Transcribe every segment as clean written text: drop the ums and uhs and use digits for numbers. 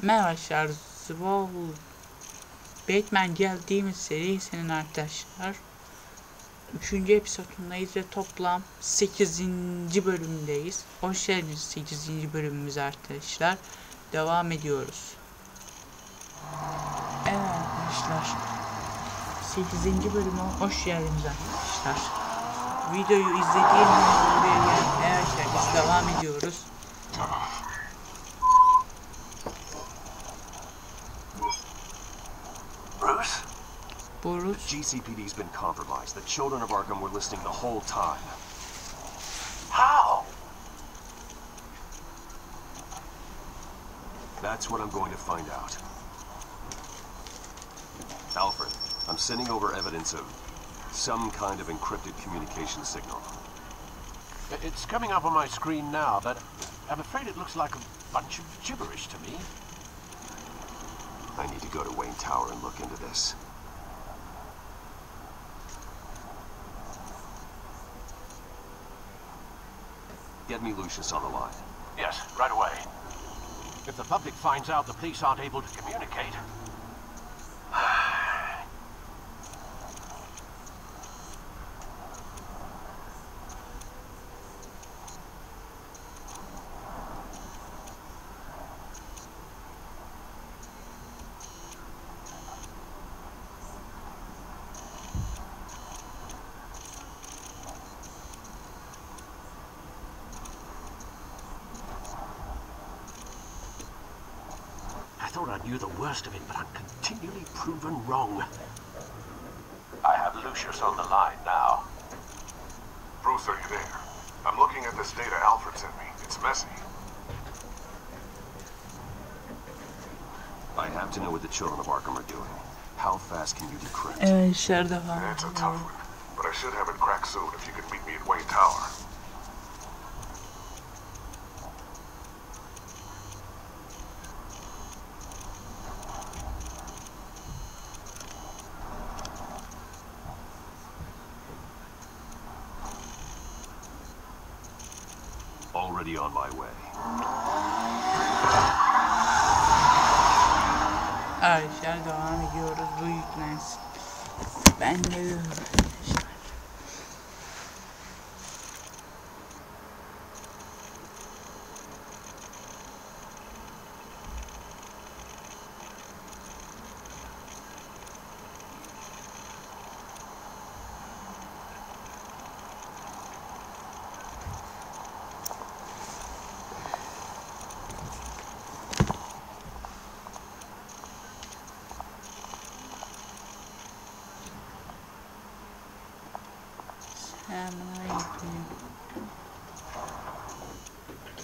Merhaba arkadaşlar, Batman geldiğimiz serisinin arkadaşlar 3. episodundayız ve toplam 8. bölümdeyiz. Hoş geldiniz 8. bölümümüz arkadaşlar. Devam ediyoruz. Evet arkadaşlar, 8. bölüme hoş geldiniz arkadaşlar. Videoyu izlediğinizde buraya gelin. Evet arkadaşlar, biz devam ediyoruz. The GCPD's been compromised. The children of Arkham were listening the whole time. How? That's what I'm going to find out. Alfred, I'm sending over evidence of some kind of encrypted communication signal. It's coming up on my screen now, but I'm afraid it looks like a bunch of gibberish to me. I need to go to Wayne Tower and look into this. Get me Lucius on the line. Yes, right away. If the public finds out the police aren't able to communicate... I thought I knew the worst of it, but I'm continually proven wrong. I have Lucius on the line now. Bruce, are you there? I'm looking at this data Alfred sent me. It's messy. I have to know what the children of Arkham are doing. How fast can you decrypt? İçeride var. It's a tough one, but I should have it cracked soon if you could meet me at Wayne Tower. Already on my way. Arkadaşlar devam ediyoruz. Bu yüklensin. Ben de arkadaşlar.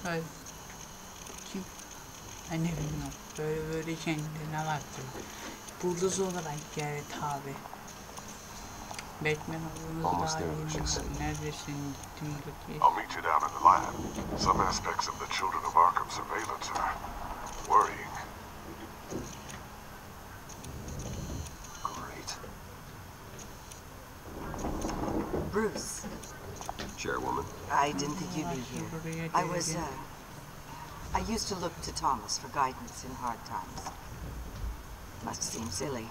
Hayır. Kim? Ben ne bilmiyorum. Böyle kendine baktım. Bulduz olarak geldi tabi. Batman olduğumuz daha iyi. Neredesin? Gittim buradaki. I'll meet you down in the lab. Some aspects of the children of Arkham surveillance are worrying. Great. Bruce. Chairwoman. I didn't think you'd be here. I used to look to Thomas for guidance in hard times. Must seem silly.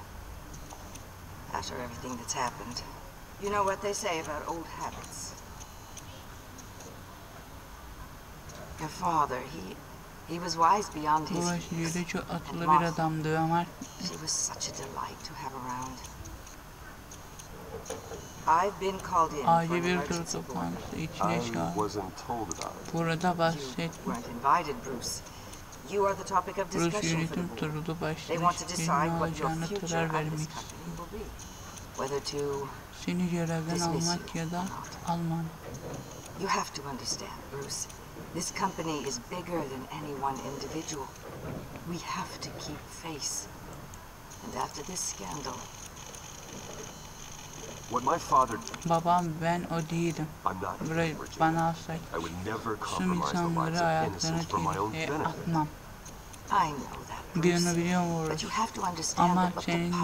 After everything that's happened. You know what they say about old habits. Your father, he was wise beyond his years. Çok akıllı bir adamdı ama she was such a delight to have around. I've been called in for an emergency burada bahset. Weren't invited, Bruce. You are the topic of discussion for the board. They want to decide what your future of this company will be. Whether to Seni görevden almak ya da alman. You have to understand, Bruce. This company is bigger than any one individual. We have to keep face. And after this scandal, What my father... Babam ben o değilim. Burayı bana alsak tüm insanları hayatlarını tehlikeye atmam. Birini biliyorum ama seninle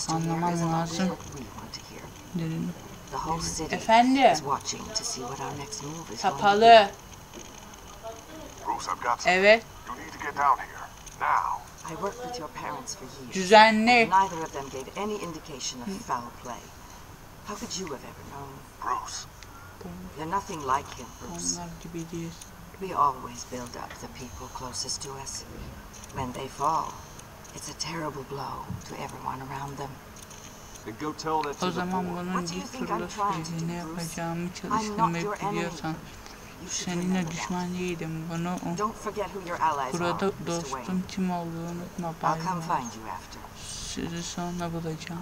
anlamam lazım. Derin. Efendim. Kapalı. Evet. I worked with your parents for years. Düzenli. Neither of them gave any indication of foul play. How could you have ever known? Bruce. You're nothing like him, Bruce. Onlar gibi değil. We always build up the people closest to us. When they fall, it's a terrible blow to everyone around them. Then go tell that to O the zaman board. bunun bir türlü söylediğini yapacağımı çalıştım ve biliyorsan seninle düşman değilim. Bunu burada dostum kim olduğunu unutma Bay. Sizi sonra bulacağım.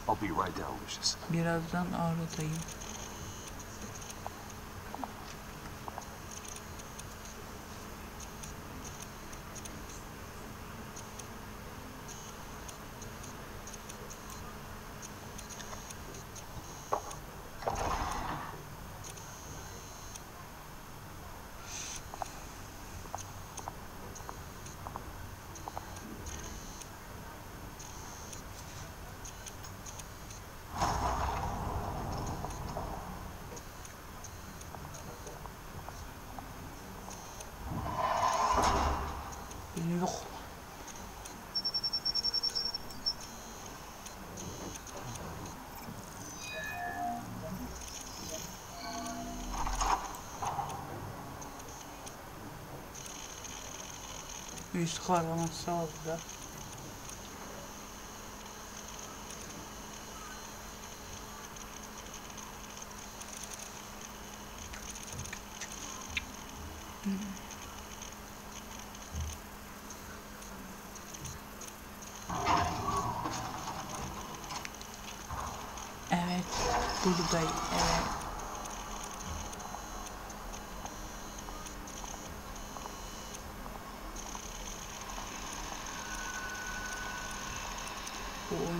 I'll be right down, Lucius. Birazdan oradayım. Yok. Üst karaması oldu. Evet, buradayım. Evet.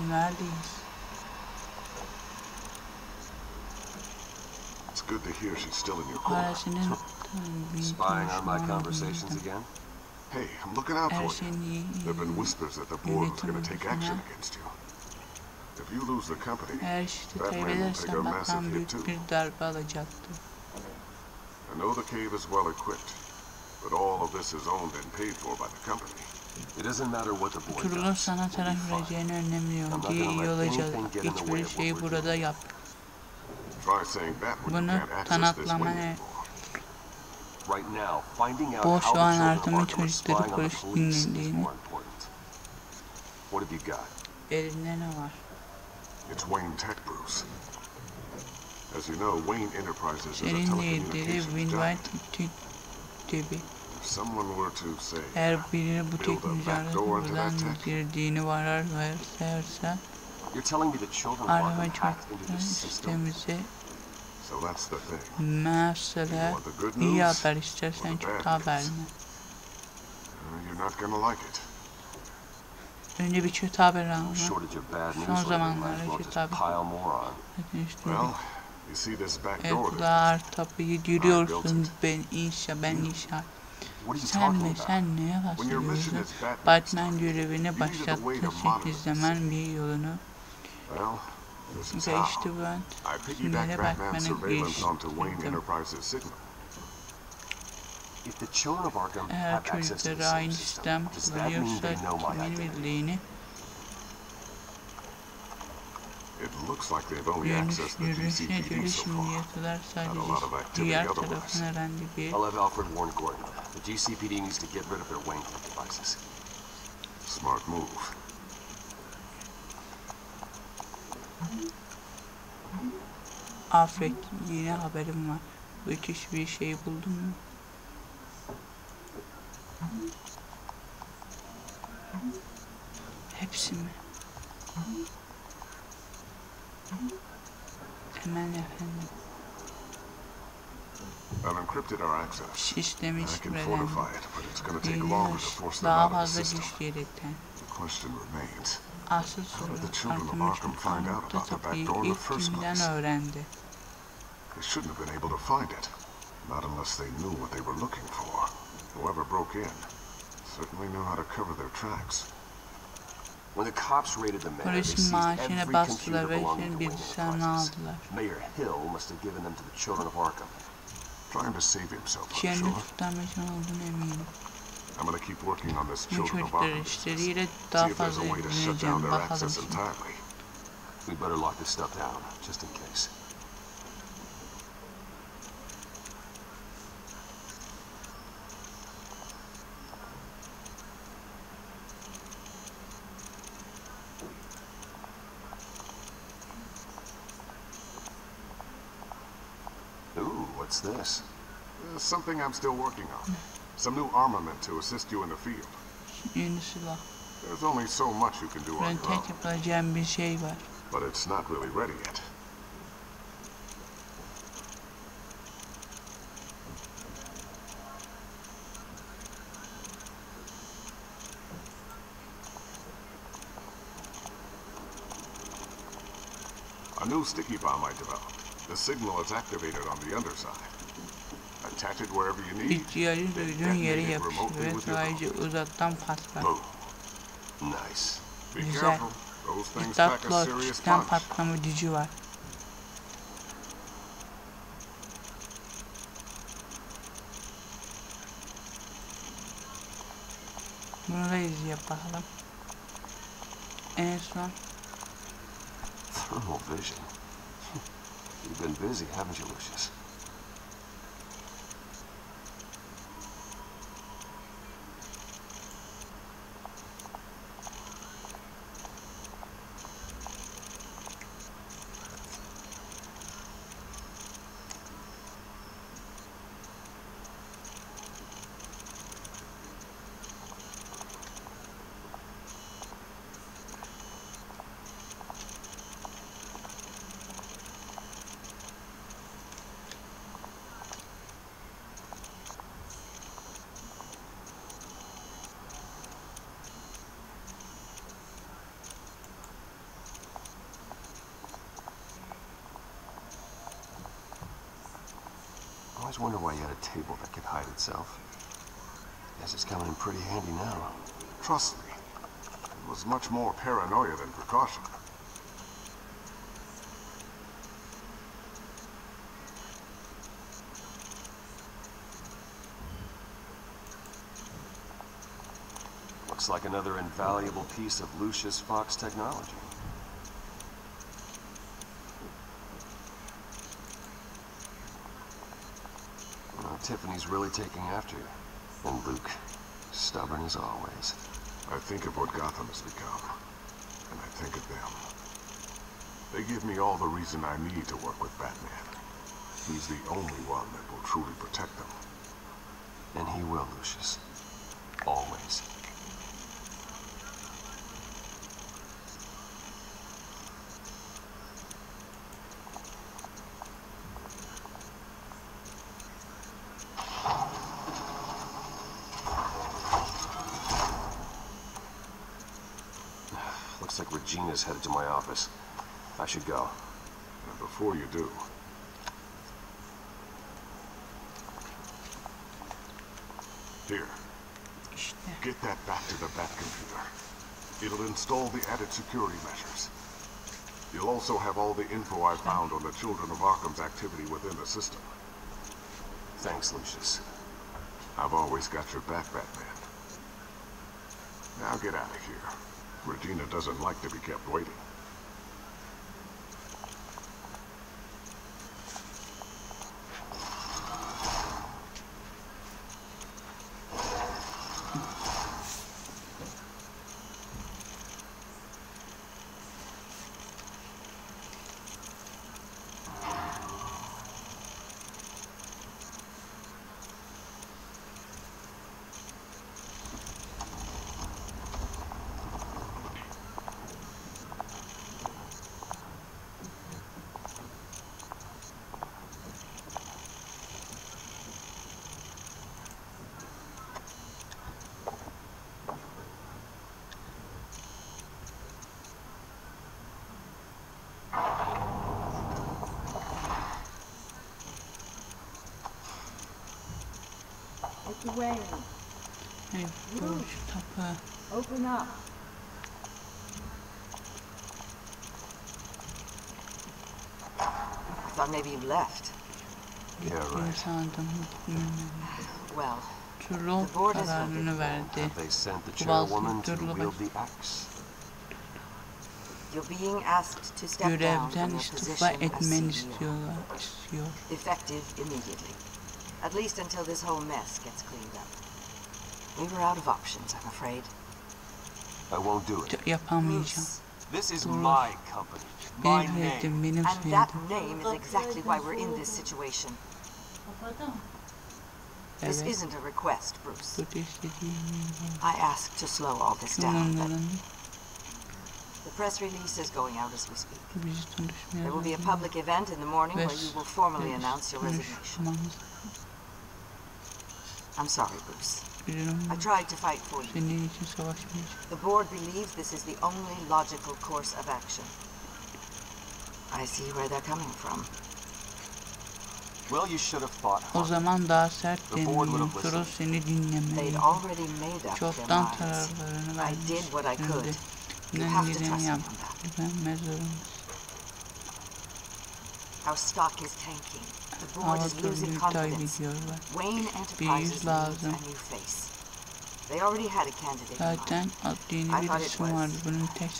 Neredeyiz? It's good to hear she's still in your corner. Spying on my conversations again? Hey, I'm looking out for you. There've been whispers that the board was going to take action against you. If you lose the company, that man will take a massive hit too. I know the cave is well equipped, but all of this is owned and paid for by the company. It doesn't matter what the board Turulun does. sana taraf vereceğini önlemiyorum diye iyi olacak. Hiçbir şeyi burada yap. Bunu kanıtlama ne? Bu şu an artımın çocukları polis dinlediğini. Elinde ne var? It's Wayne Tech, Bruce. As you know, Wayne Enterprises is a Senin lideri telecommunications giant. gibi. If someone were to say, Eğer biri bu build a teknolojilerle backdoor into buradan that tech, girdiğini varsayarsa arama çocuklar sistemimize so that's the thing. mesela iyi haber istersen kötü haber mi? You're not gonna like it. Önce bir kötü haber alma. Son zamanlarda kötü haber. Well, you see this back door there? Evler tapıyı görüyorsun ben inşa. Sen neye bahsediyorsun? Batman görevini başlattı. 8 zaman bir yolunu. Well, this is Geçti how. ben. I Şimdi piggybacked Batman's Batman'ın surveillance onto Wayne geçtim. Enterprises' signal. Eğer çocukları aynı sistem kullanıyorsa kimin bildiğini It looks like they've only accessed the görünüşüne GCPD göre so şimdiye far. kadar Not a lot of sadece activity diğer otherwise. tarafın herhangi bir I'll have Alfred warn Gordon. The GCPD needs to get rid of their Wayne devices. Smart move. Alfred yine haberim var. Müthiş bir şey buldun mu? Hepsi mi? Hemen efendim. I've encrypted our access. Sistemi I can şifrelendi. fortify it, but it's going to take longer to force them Daha out of the fazla system. güç gerekten. The question remains, Asıl how soru, did the children of Arkamı Arkham find out çıkarmakta about the tapıyı back door in the ilk first kimden place? öğrendi? They shouldn't have been able to find it. Not unless they knew what they were looking for. Whoever broke in certainly knew how to cover their tracks. When the cops raided the manor, they Polisin seized maaşına every bastılar computer ve belonging senin to Wayne bilgisayarını Enterprises. aldılar. Mayor Hill must have given them to the children of Arkham. Trying to save himself, I'm Kendini sure. tutarmacı olduğunu eminim. I'm gonna keep working on this Bu children of çocuklar Arkham işleriyle business. daha See if there's fazla a way to shut down ilgileneceğim. their Bakalım access şimdi. entirely. We better lock this stuff down, just in case. Ooh, what's this? Something I'm still working on. Some new armament to assist you in the field. Yeni silah. There's only so much you can do on Ben your tek own, yapacağım bir şey var. but it's not really ready yet. A new sticky bomb I developed. The signal is activated on the underside. Attach it wherever you need. İhtiyacı duyduğun yere yapışır ve sadece uzaktan patlar. Boom. Nice. Be Güzel. careful. Those things pack a İddiatlı serious cidden punch. patlama gücü var. Bunu da yapalım. En son Thermal vision. You've been busy, haven't you, Lucius? I always wonder why you had a table that could hide itself. Guess it's coming in pretty handy now. Trust me. It was much more paranoia than precaution. Looks like another invaluable piece of Lucius Fox technology. Tiffany's really taking after you. And Luke, stubborn as always. I think of what Gotham has become, and I think of them. They give me all the reason I need to work with Batman. He's the only one that will truly protect them. And he will, Lucius. Always. Looks like Regina's headed to my office. I should go. And before you do, here, işte. get that back to the Batcomputer. It'll install the added security measures. You'll also have all the info I found on the Children of Arkham's activity within the system. Thanks, Lucius. I've always got your back, Batman. Now get out of here. Regina doesn't like to be kept waiting. Way. Hey, bu şu kapı. Open up. I thought maybe you left. Yeah, right. Sandım. Well, rol kararını verdi. Have they sent the Bu chairwoman to vazgeçiyorlar. wield the axe? You're being asked to step down Görevden from your istifa position as etmeni CEO. istiyor. Effective immediately. At least until this whole mess gets cleaned up. We were out of options, I'm afraid. I won't do it. Yapamayacağım. This is my company, my Benim name. heyetim, benim And that soyadım. name is exactly why we're in this situation. This Evet. isn't a request, Bruce. Burada istediğim I asked to slow all this down, but Kullanılan the press release is going out as we speak. bizi There will tanışmaya be a public event in the morning where you will formally announce your resignation. konuşmamız. I'm sorry, Bruce. Biliyorum I tried to fight for you. senin için savaşmayacağım. The board believes this is the only logical course of action. I see where they're coming from. Well, you should have fought O hard. zaman daha sert deneyim. Soru seni dinlemeli. They'd already made up their Çoktan minds. kararlarını I did what I could. vermişlerdi. You have to Neden trust me on yaptım? that. Güvenmez zorundasın. Our stock is tanking. The board Hava is losing durumunu confidence. kaybediyorlar. Wayne Enterprises needs a lazım. new face. They already had a candidate in Zaten mind. yeni I thought bir it isim was. vardı. Bunun tek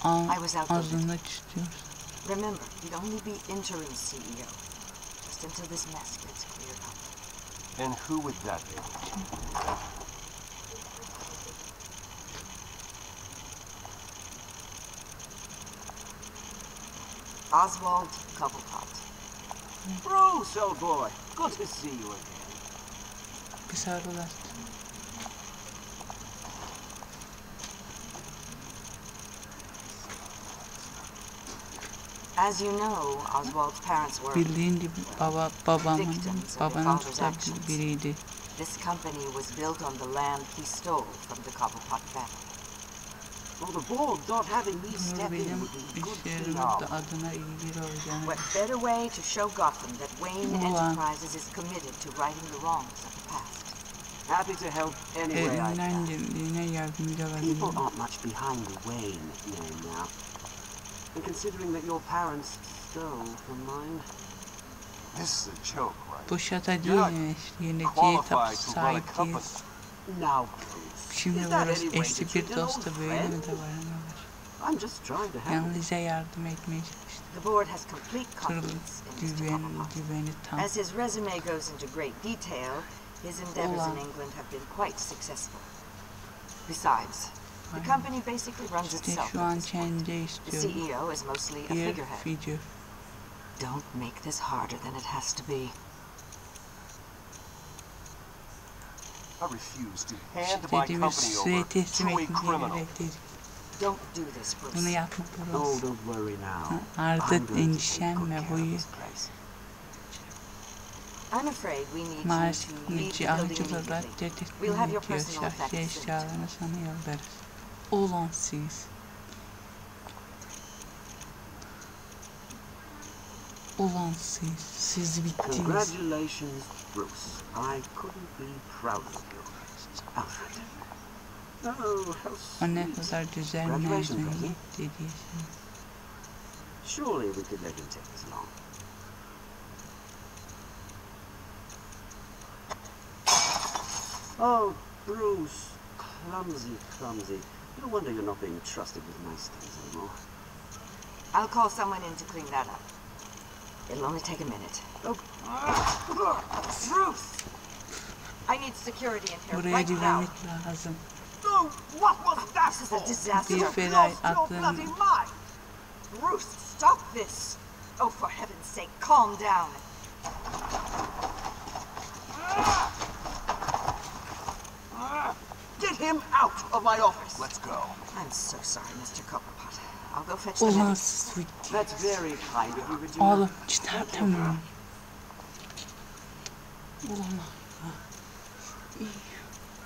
I was outvoted. azınlık istiyoruz. Remember, you'd only be interim CEO. Just until this mess gets cleared up. And who would that be? Oswald Cobblepot. Bruce, old boy. Good to see you again. Bir sarılar. As you know, Oswald's parents were. Bildiğin gibi babanın da biriydi. This company was built on the land he stole from the Cobblepot family. Well, the board thought having me step in Benim would be good iş yerimizde PR. adına ilgili olacağını What better way to show Gotham that Wayne Ulan. Enterprises is committed to righting the wrongs of the past? Happy to help any way I elinden can. geldiğine yardımcı People olabilirim. aren't much behind the Wayne name now. And considering that your parents stole from mine, This is a joke, right? Bu şata You're değil not mi? Yeneceği qualified tapu to run a sahip company. değiliz. now, Bruce, Şimdi is that burası any way eski to bir treat an old dosta böyle mi friend? davranıyorlar? I'm just trying to help. Yalnızca yardım etmeye çalıştım. The board has complete Kırılıp confidence in Mr. Cobblepot. güveni tam. As his resume goes into great detail, his endeavors in Ulan. England have been quite successful. Besides, the company basically runs İşte itself şu at an this point. kendi The istiyorum. CEO is mostly a Bir figurehead. figür. Don't make this harder than it has to be. I refuse to hand my İstediğimiz company suya over teslim to a etmeyi criminal. reddediyorum. Don't do this, Bunu Bruce. yapmak Oh, zorundasın. don't worry now. Artık I'm going to take endişenme, good bu care of iyi. this place. I'm afraid we need you Maalesef to leave the building cihacıları immediately. tehdit We'll have your ediyor. personal Şahsi effects sent. eşyalarını sana yollarız. Ulan siz. Ulan siz. Siz bittiniz. Congratulations, Bruce. I couldn't be prouder of you. Alfred. Oh, how O ne sweet. kadar güzel Congratulations, mezun President. hediyesi. Surely we could let him take this long. Oh, Bruce. Clumsy, clumsy. No wonder you're not being trusted with nice things anymore. I'll call someone in to clean that up. It'll only take a minute. Oh. Bruce! I need security in here Buraya right now. güvenlik lazım. No, what was that? This is a disaster. Bir felaket Your aklın. bloody mind! Bruce, stop this! Oh, for heaven's sake, calm down. Get him out of my office. Let's go. I'm so sorry, Mr. Copperpot. I'll go fetch the Ulan medic. siz bittiniz. That's very kind of you, Regina. Oğlum çıkartamıyorum. Ulan Allah.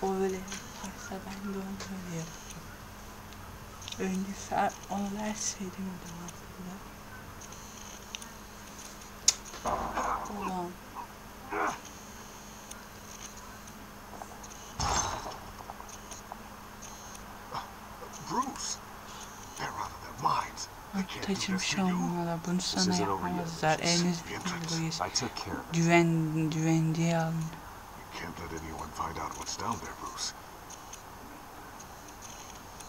O öyle yaparsa ben de onu öyle yaparım. Öncesi onu verseydim adam aslında. Ulan. Bruce, they're out of their minds. They can't do this Taçmış to you. olmalı. Bunu sana isn't over yet. yapamazlar. Eliniz I took care of it. güvendiği alın. find out what's down there, Bruce.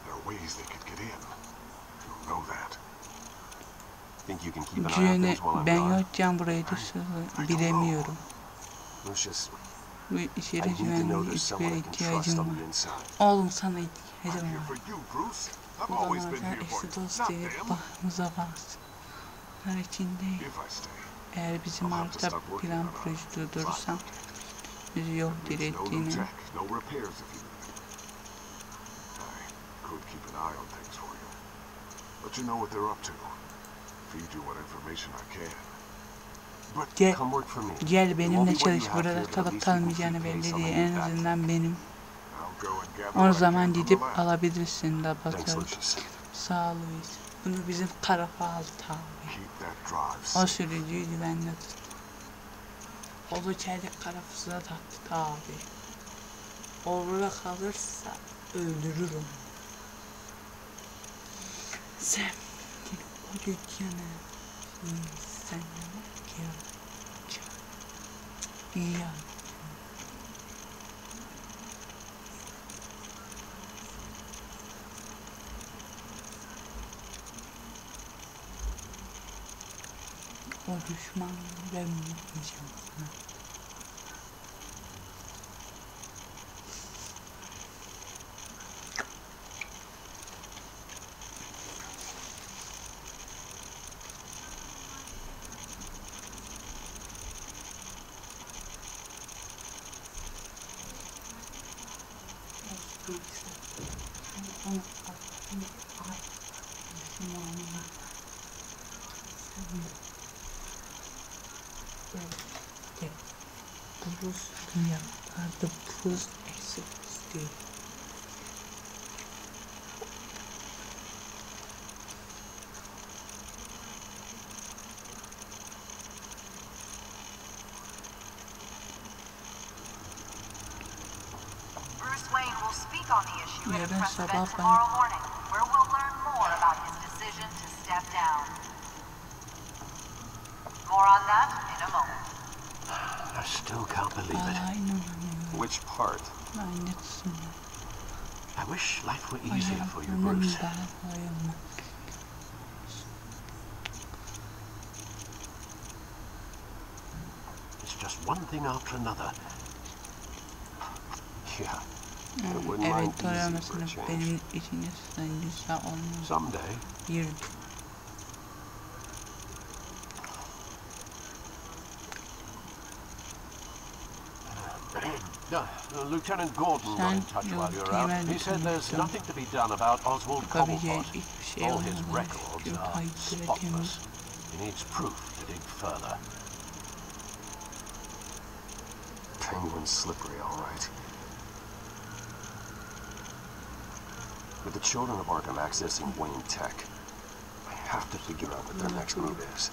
There are ways they could get in. You know that. Think you can keep an eye on Cüne things while I'm ben gone? yokken burayı da bilemiyorum. Lucius, Bu I içeri need to know güvenliğe there's hiçbir someone I can trust ihtiyacım on var. the inside. Oğlum sana I'm ihtiyacım here var. for you, Bruce. I've O always zaman been sen here for you, episod not deyip them. bağrımıza bas. Her içindeyim. If I stay, Eğer bizim arta plan projesi durdurursam bizi yok means no new direttiğini tech, no repairs if you need them. I could keep an eye on things for you. Let you know what they're up to. Feed you what information I can. But Gel, Come work for me. gel It benimle won't be what çalış. you have Burada here, but at kalıp least you can kalmayacağını keep belli pace on değil. the En new factory. azından benim. I'll go and gather O what I zaman can from gidip the lab. alabilirsin Thanks, laboratuvar. Lucius. Sağ ol Luis. Bunu bizim tarafa aldı abi. Keep that drive O safe. sürücüyü güvenli tut. Kolu çeyrek karafısına taktı abi. Orada kalırsa öldürürüm. Sen o dükkanı sen iyi ya. O düşmanları ben unutmayacağım sana. Bruce dünyalarda Bruce eksik değil. Bruce Wayne will speak on the issue at a Yarın press sabah event ben tomorrow morning, where we'll learn more about his decision to step down. More on that in a moment. I still can't believe it. inanamıyorum. Which part? Aynısını. I wish life were easier for you, Hayatımın Bruce. daha koyulma. It's just one thing after another. Yeah. I wouldn't mind Evet, easy for doyamazsın a change. benim içine sayıcısa olmaz. Someday, Yürü. Lieutenant Gordon got in touch while you were out. He said there's nothing to be done about Oswald Yapabileceği Cobblepot. hiçbir şey All his olmadan records bir are kayıtları spotless. He needs proof to dig further. Penguin's slippery, all right. With the children of Arkham accessing Wayne Tech, I have to figure out what their next move is.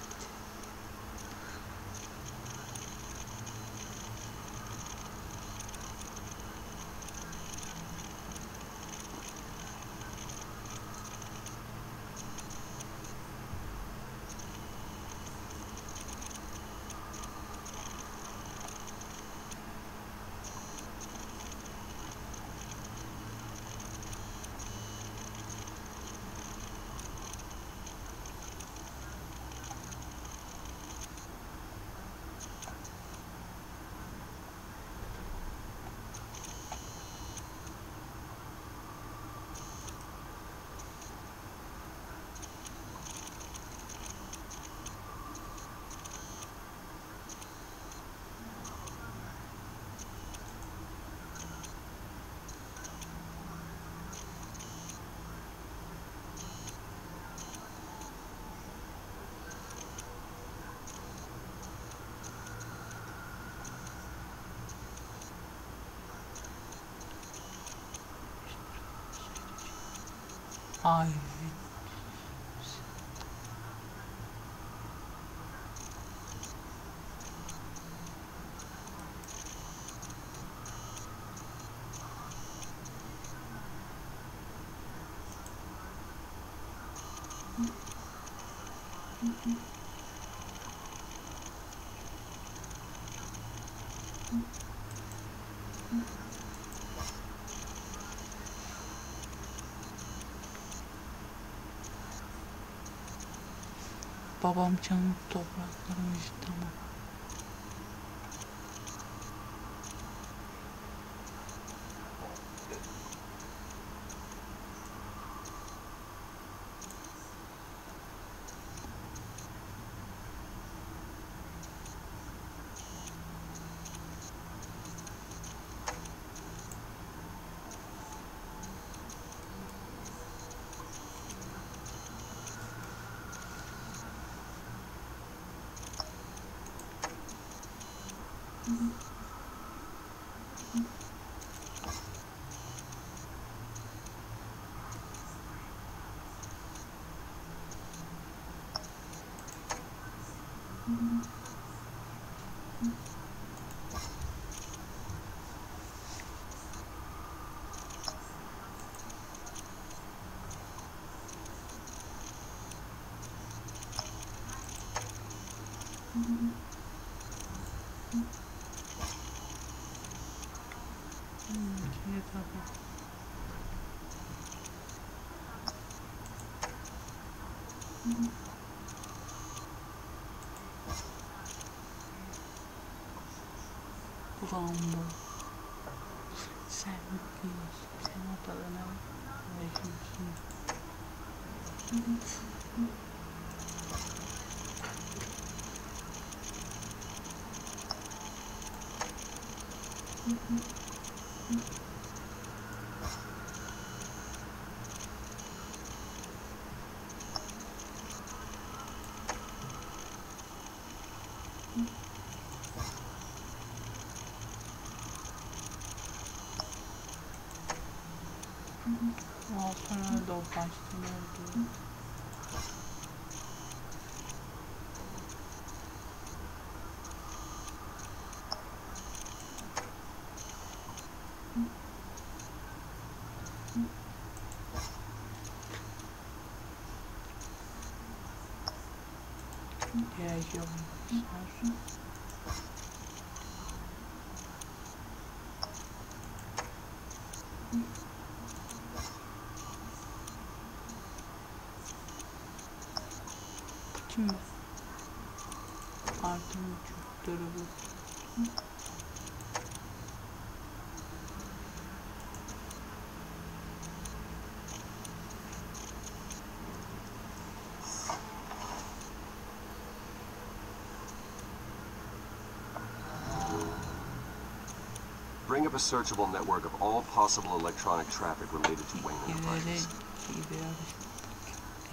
Ay. Babam çalıp topraklarımız tamam. Ulan bu. Sen mutluyorsun. Sen ortalığına yaşıyorsun. Altına da o başlıyordu. Yaşıyormuşlar. Kim bu? Ardın çocukları bu. Bring up a searchable network of all possible electronic traffic related to Wayne Enterprises.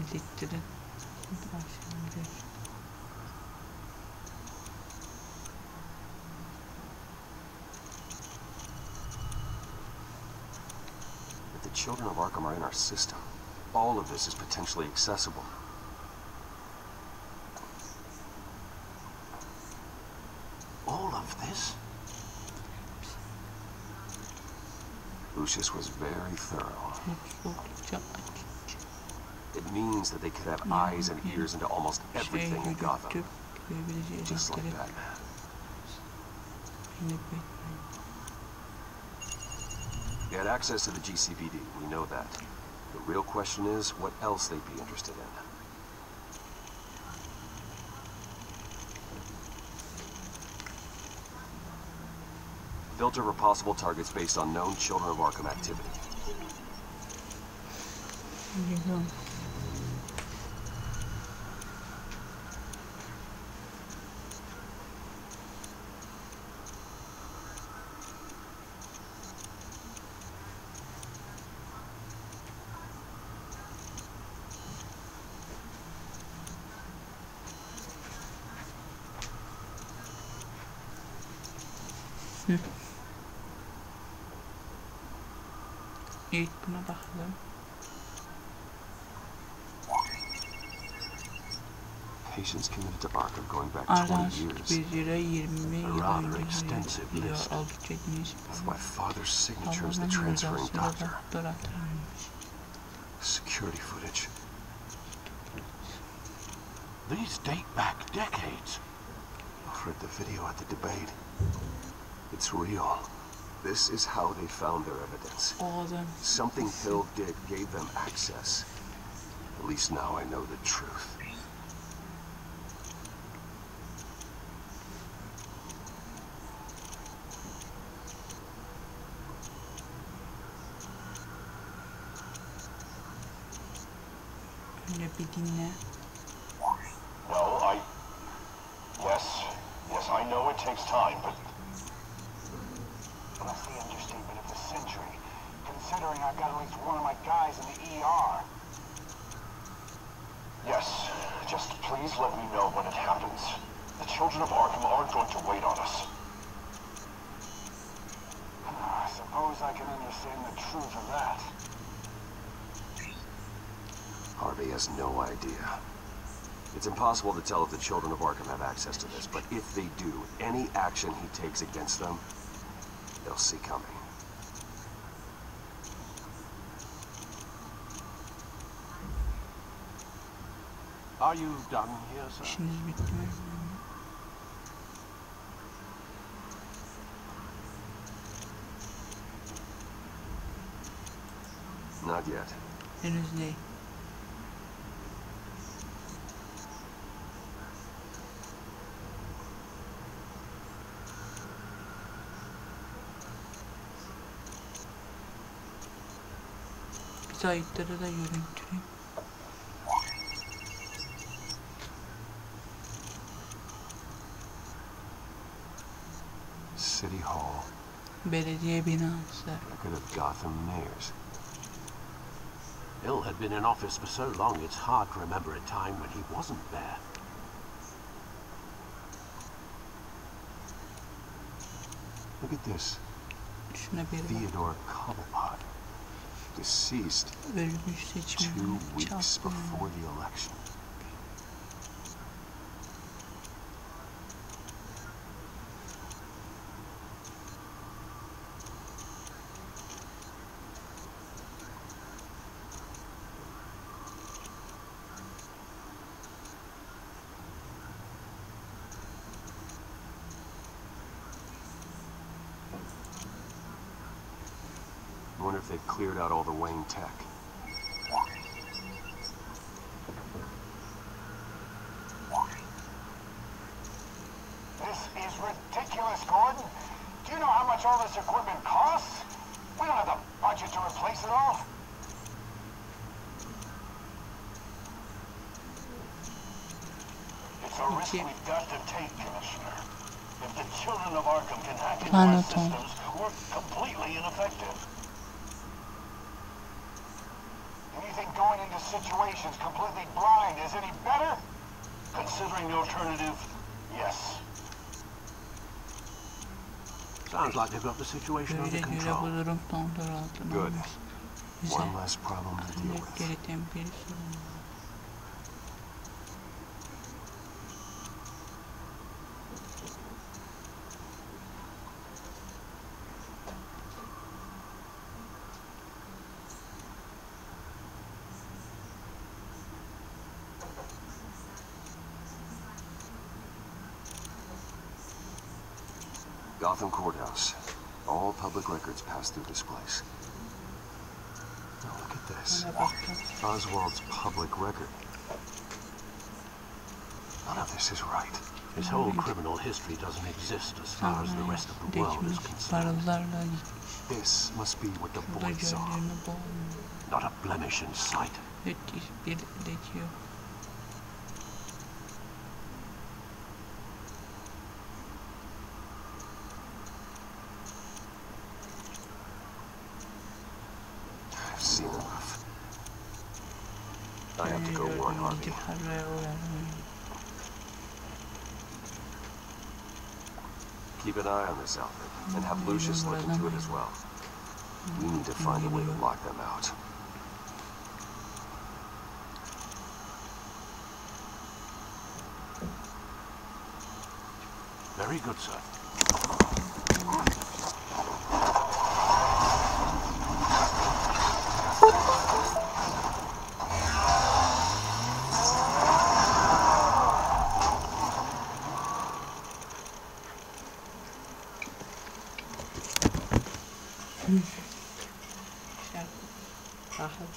Elektrik başlandı. If the children of Arkham are in our system, all of this is potentially accessible. All of this? Lucius was very thorough. It means that they could have eyes and ears into almost everything in Gotham. Just like Batman. They had access to the GCPD, we know that. The real question is, what else they'd be interested in. Filter for possible targets based on known Children of Arkham activity. İlk buna bakalım. Patients committed to Arkham going back 20 years. A rather extensive list. With my father's signature as the transferring doctor. Security footage. These date back decades. I've read the video at the debate. It's real. This is how they found their evidence. Something Hill did gave them access. At least now I know the truth. Yine bir dinle. No, Yes, I know it takes time, but... That's the understatement of the century, considering I've got at least one of my guys in the ER. Yes, just please let me know when it happens. The children of Arkham aren't going to wait on us. I suppose I can understand the truth of that. Harvey has no idea. It's impossible to tell if the children of Arkham have access to this, but if they do, any action he takes against them, they'll see coming. Are you done here, sir? İşiniz bitti mi? Not yet. Henüz değil. Biz ayıtları da görüntüleyeyim. City Hall. Belediye binası. Record of Gotham mayors. Bill had been in office for so long, it's hard to remember a time when he wasn't there. Look at this. Şuna bir bak. Theodore Cobblepot. Deceased Ölmüş 2 seçimden weeks çarptı. before the election. I wonder if they've cleared out all the Wayne tech. This is ridiculous, Gordon. Do you know how much all this equipment costs? We don't have the budget to replace it all. It's a risk we've got to take, Commissioner. If the children of Arkham can hack into Plan our o tamam. systems, we're completely ineffective. Do you think going into situations completely blind is any better? Considering the alternative, yes. Sounds like they've got the situation under Böyle göre bu control. durum kontrol altına Good. almış. Güzel. One less problem to deal Ancak with. gereken bir sorun var. Gotham Courthouse. All public records pass through this place. Now look at this. Ona baktım. Oswald's public record. None of this is right. His whole criminal history doesn't exist as far as the rest of the world is Geçmiş concerned. paralarla This must be what the şurada boy saw. gördüğünü boğulmuş. Not a blemish in sight. Müthiş bir leke yok. I've seen enough. I have to go warn Harvey. Gidip Harvey'e uyarmayın. Keep an eye on this outfit, and have Lucius look into it as well. We need to find a way to lock them out. Very good, sir. Şarkı. Rahat.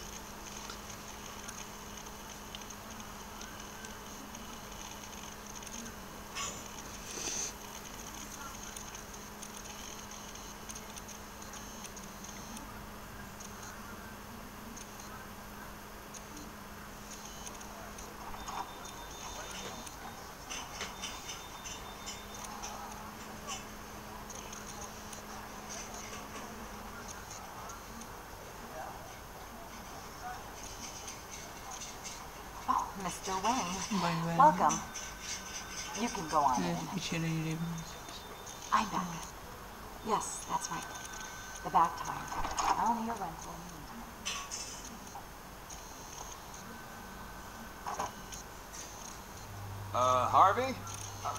Mr. Wayne. Bay Wayne. Welcome. You can go on Evet, in. içeri girebilirsiniz. I'm back. Yes, that's right. The back tire. I'll need a rental. Harvey?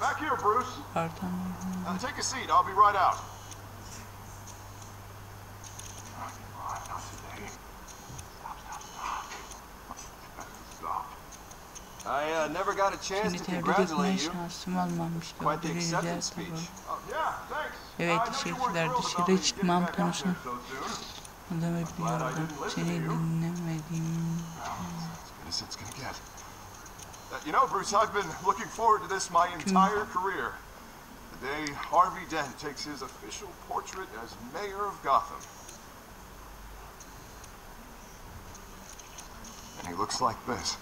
Back here, Bruce. Artan Take a seat. I'll be right out. Oh, come on, not today. Stop. I never got a chance Şimdi to tebrik etmeye congratulate you. şansım olmamış. Quite the Gördüğünüz acceptance yer speech. tabii. Oh, yeah, thanks. Evet, I know you weren't teşekkürler. thrilled about Dışarı me çıkmam getting back out konusunda there so soon. adamı biliyordum. Seni dinlemediğim As it's gonna get. You know, Bruce, I've been looking forward to this my entire career. The day Harvey Dent takes his official portrait as mayor of Gotham. And he looks like this.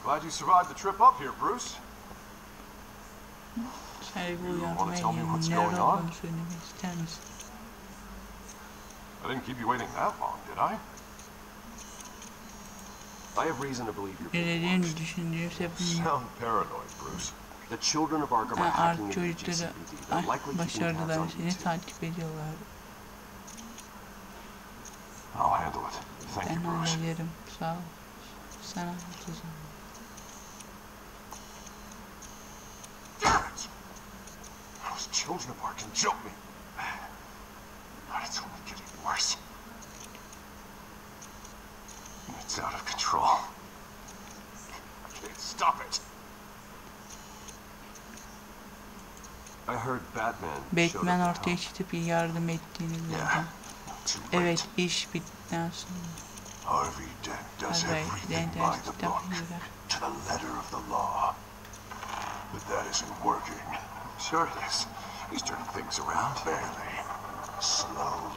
Glad you survived the trip up here, Bruce. saygı You wanna uyarmaya tell me what's neler going on? olduğunu söylemek ister misin? I didn't keep you waiting that long, did I? I have reason to believe you're being Belediyenin watched. düşündüğü sebep Sound paranoid, Bruce. The children of Arkham are hacking artık into the çocukları GCPD. They're likely keeping tabs başardılar, on you seni too. takip ediyorlar. I'll handle it. Thank Ben you, Bruce. hallederim, sağ ol. Sana haklısın. Damn it! Those children of Arkham jumped me. God, it's only getting worse. It's out of control. I can't stop it. I heard Batman Batman showed up ortaya at çıkıp yardım ettiğini duydum. Yeah, too late. Evet, iş bittikten sonra. Harvey Dent does Harvey everything Dent by her the kitap book, yazar. to the letter of the law. But that isn't working. Sure it is. He's turning things around. Barely. Slowly.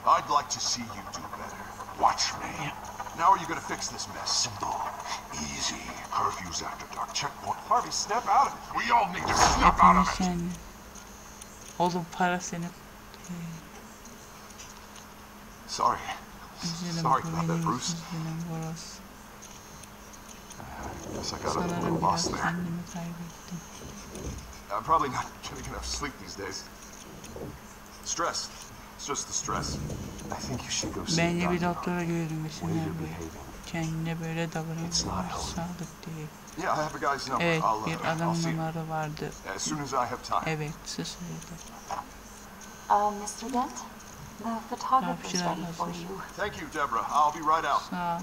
I'd like to see you do better. Watch me. Now are you gonna fix this mess? Simple. Easy. Curfew's after dark. Checkpoint. Harvey, snap out of it. We all need to snap out of it. Sen... Oğlum para senin. Sorry. Üzülüm, Sorry bu about that, benim Bruce. üzülüm burası. Guess I got a little Sanırım lost biraz there. kendimi kaybettim. I'm probably not getting enough sleep these days. Stress. It's just the stress. I think you should go see Bence bir Dr. doktora The way görünmesinler you're böyle. behaving. Kendine böyle It's not davranıyorlar. healthy. Sağlık değil. Yeah, I have a guy's number. Evet, I'll bir see adam him numara vardı. as soon as I have time. Evet, söyledi. Mr. Dent, the photographer's Rapçiler ready for hazır. you. Thank you, Deborah. I'll be right out. Sağ ol.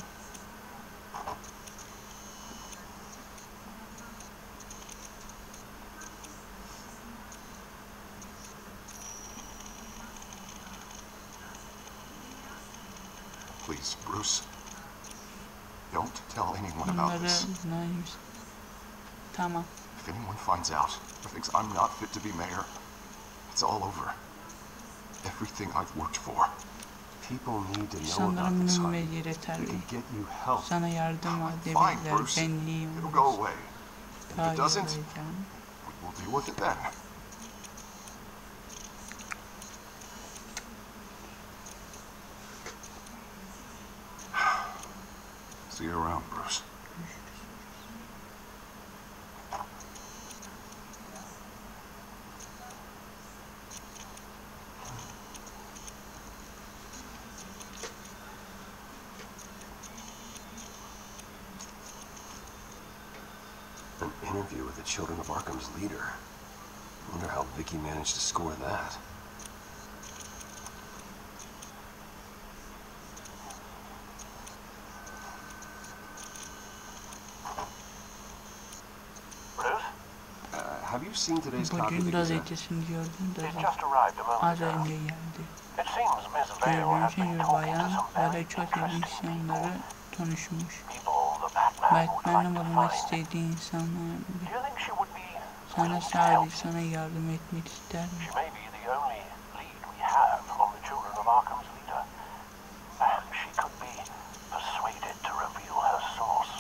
Please, Bruce. Don't tell anyone about Bunları this. neymiş? Tamam. If anyone finds out or thinks I'm not fit to be mayor, it's all over. Everything I've worked for. People need to know Sanırım about this, minimum honey. yeterli. We can get you help. Sana yardım Fine, edebilirler. Bruce. Ben iyiyim. It'll go away. Daha it iyi doesn't, olacağım. We'll deal with it then. See you around, Bruce. An interview with the Children of Arkham's leader. Wonder how Vicky managed to score that. Bruce? Have you seen today's copy of Bugün the Gazette? gazetesini gördüm de It just arrived a moment az ago. önce geldi. It seems Miss Vale has Gördüğünüz been gibi talking to bayan some very Hareket interesting isyanları konuşmuş. people the Batman would Batman'ı like to bulmak find. istediği insanlar. Do you think she would be Sana willing to help? sadece sana yardım etmek ister mi? She may be the only lead we have on the Children of Arkham's leader. And she could be persuaded to reveal her source.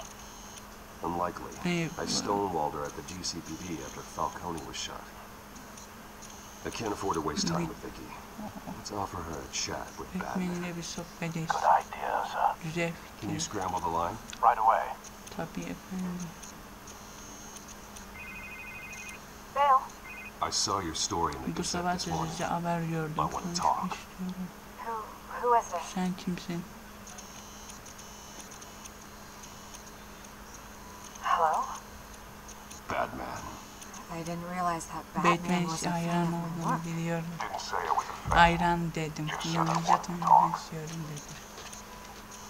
Unlikely. Hey, I stonewalled her at the GCPD after Falcone was shot. I can't afford to waste time with Vicky. Let's offer her a chat with Batman. Batman'le bir sohbet etsin. Good idea, sir. Güzel Can you fikir. scramble the line? Right away. Tabii efendim. Bill, I saw your story in the Bu Gazette sabah this morning. sizce haber gördüm. I want to Konuşmak talk. istiyorum. who is this? Sen kimsin? Hello? Batman. I didn't realize that Batman Batman was a hayran fan of my olduğunu work. biliyorum. Didn't say I was a fan. Hayran dedim. Yalnızca tanımak istiyorum dedi.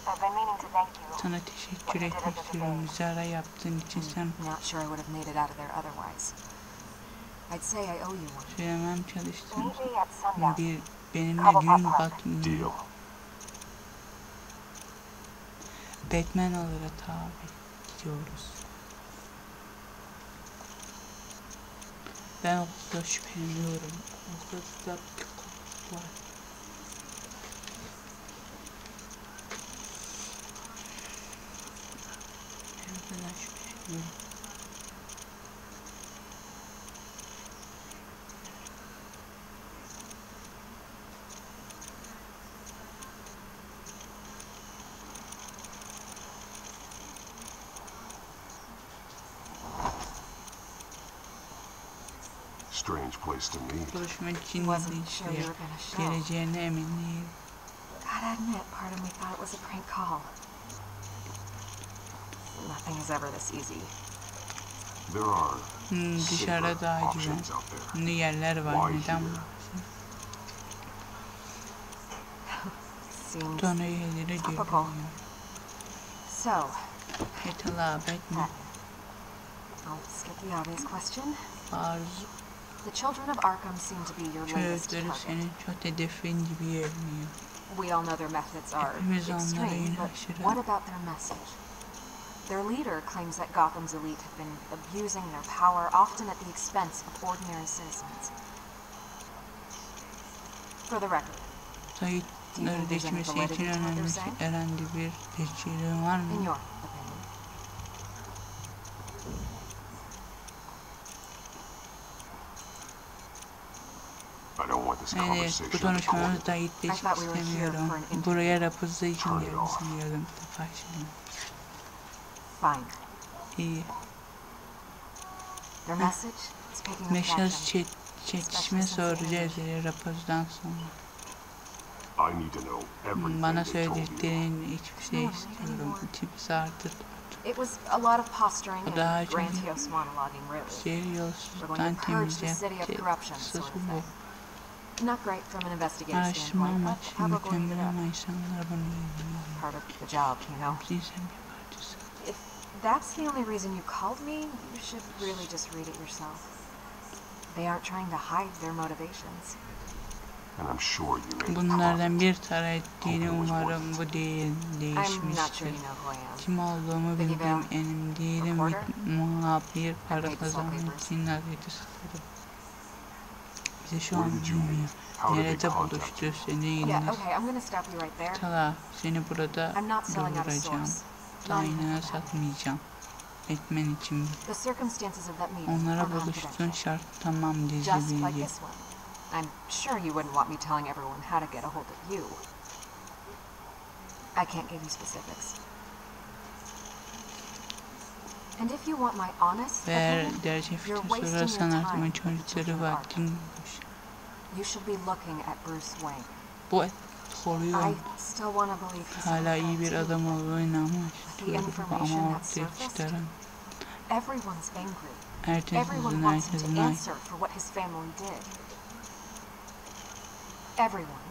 I've been meaning to thank you. Sana teşekkür etmek istiyorum. Müzara yaptığın için sen I'm not sure I would have made it out of there otherwise. I'd say I owe you one. söylemem çalıştım. Meet me at sundown. Benimle gün batımı Deal. Batman olarak tabi gidiyoruz. Ben okulda şüpheleniyorum. Okulda bir korku var. Ben okulda şüpheleniyorum. Strange place to meet. Buluşmak için Wasn't de sure you işte were gonna show. geleceğine emin değilim. Gotta admit, part of me thought it was a prank call. Nothing is ever this easy. There are Dışarıda daha safer güven. options out there. Şimdi yerler var. Why Neden here? Seems Tonu üyeleri topical. görüyor. So, Hitala Batman. I'll skip the obvious question. Arzu The children of Arkham seem to be your latest çocukları target. senin çok hedefin gibi görünüyor. We all know their methods are Hepimiz onlara extreme, yine but aşırı. what about their message? Their leader claims that Gotham's elite have been abusing their power, often at the expense of ordinary citizens. For the record, Sayıtları geçmesi için önemli herhangi bir teşkilatın var in mı? your opinion. I don't want this Evet, bu conversation konuşmamız recorded. da geçmek istemiyorum. Buraya rapozu için geldim sanıyordum. Defa şimdi. Fine. İyi. Their message is picking up Mesaj traction. çekişme soracağız rapozdan sonra. I need to know everything Bana they told you. söylediklerini hiçbir şey istiyorum. İçim sardı. It was a lot of posturing Daha and çok grandiose monologuing, really. şehir yolsuzluktan temizleyecek sözü bu. Not great from an investigation Araştırma standpoint, amaçlı but how about going mükemmel to ama insanlar bunu bilmiyor. part of the job, you know? Cinsel bir parçası. If that's the only reason you called me, you should really just read it yourself. They aren't trying to hide their motivations. And I'm sure you made Bunlardan bir tara ettiğini umarım bu değil I'm not sure değişmiştir. you know who I am. Kim olduğumu bildiğim emin değilim. Muhabir para kazanmak için nazareti satarım. Bize şu an bilmiyor. Nerede buluştu seni Yeah, yine? okay, I'm gonna stop you right there. Tala seni burada I'm not selling out a durduracağım. source. Not even Aynına for that. satmayacağım. Etmen için The circumstances of that meeting are onlara buluştuğun confidential. şart tamam dizi Just like bilgi. this one. I'm sure you wouldn't want me telling everyone how to get a hold of you. I can't give you specifics. And if you want my honest Eğer opinion, gerçek you're fikir wasting your sorarsan time artık with the çocukları children of vaktin Arkham. boş. You should be looking at Bruce Wayne. Bu koruyor. I still want to believe he's Hala iyi bir okay, adam olduğuna inanmak the istiyorum information ama that ortaya surfaced, çıkaran everyone's angry. herkesin Everyone wants him herkesin to ay. answer for what his family did. Everyone,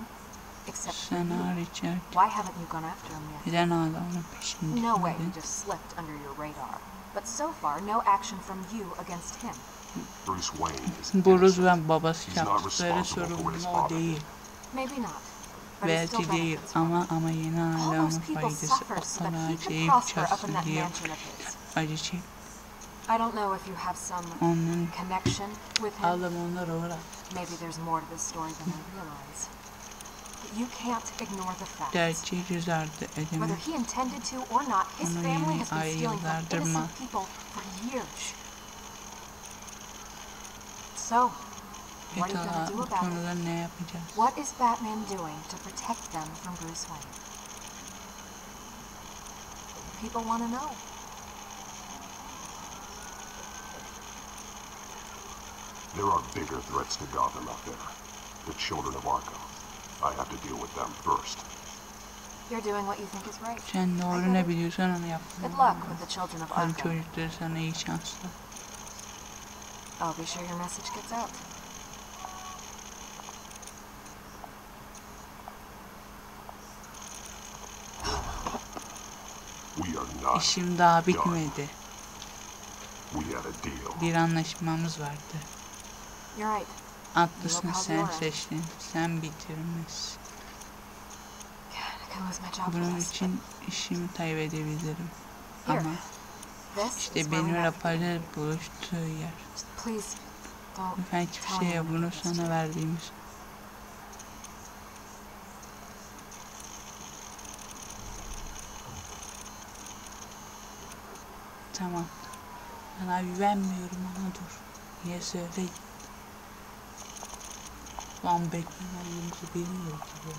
except for Sen you. hariç herkes. Why haven't you gone after him yet? Neden hala onun peşinde? No way he just slipped under your radar. But so far, no action from you against him. Bruce Wayne is Bruce innocent. ve babası He's not yaptıkları responsible for what his sorumlu o father değil. did. Maybe not. But he still Belki değil benefits from it. ama yine All hala onun those people faydası suffered so o that he kadar could şey prosper up in çatsın that diye mansion of his. acı çek. I don't know if you have some Onun connection with him. Allah'ım onları uğrat. Maybe there's more to this story than I realize. But you can't ignore the facts. Gerçeği göz ardı Whether edemez. he intended to or not, his Onu family yeni has been ay stealing from yıllardır innocent people for years. So, What are you gonna do about it? Sonra ne yapacağız? What is Batman doing to protect them from Bruce Wayne? People want to know. There are bigger threats to Gotham out there. The children of Arkham. I have to deal with them first. You're doing what you think is right. Sen doğru ne biliyorsan onu yap. Good luck with the children of Hadi Arkham. çocuklar sana iyi şanslar. I'll be sure your message gets out. We are not İşim daha done. bitmedi. We had a deal. Bir anlaşmamız vardı. You're right. Atlısını sen seçtin. Sen bitirmişsin. I can lose my job for Bunun this. için işimi kaybedebilirim. Here. Ama This is işte where we benim have. raporlar buluştuğu yer. Just please don't Lütfen hiçbir tell şeye anyone bunu against you. sana verdiğimiz. Tamam. Sana güvenmiyorum ama dur. Niye söyleyin? Lan beklemediğimizi bilmiyor gibi.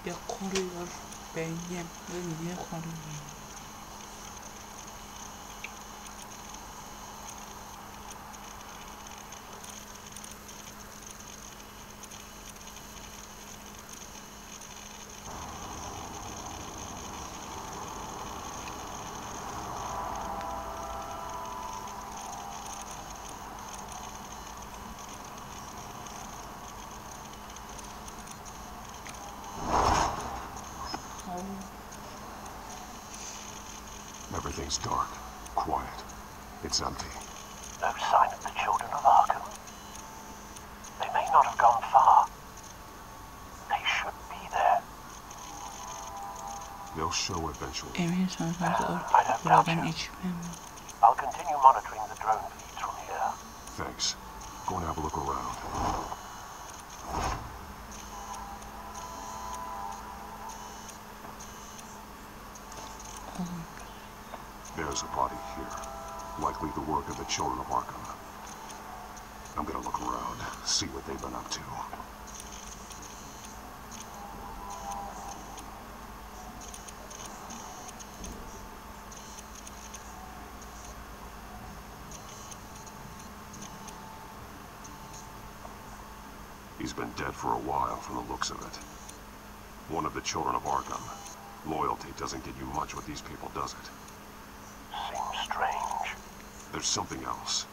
Ya koruyor benim ve niye koruyor? Everything's dark, quiet. It's empty. No sign of the children of Arkham. They may not have gone far. They should be there. They'll show eventually. Emin sonrası I don't doubt buradan you. içmem. I'll continue monitoring the drone feeds from here. Thanks. Go and have a look around. There's a body here. Likely the work of the children of Arkham. I'm gonna look around, see what they've been up to. He's been dead for a while from the looks of it. One of the children of Arkham. Loyalty doesn't get you much with these people, does it? Seems strange. There's something else.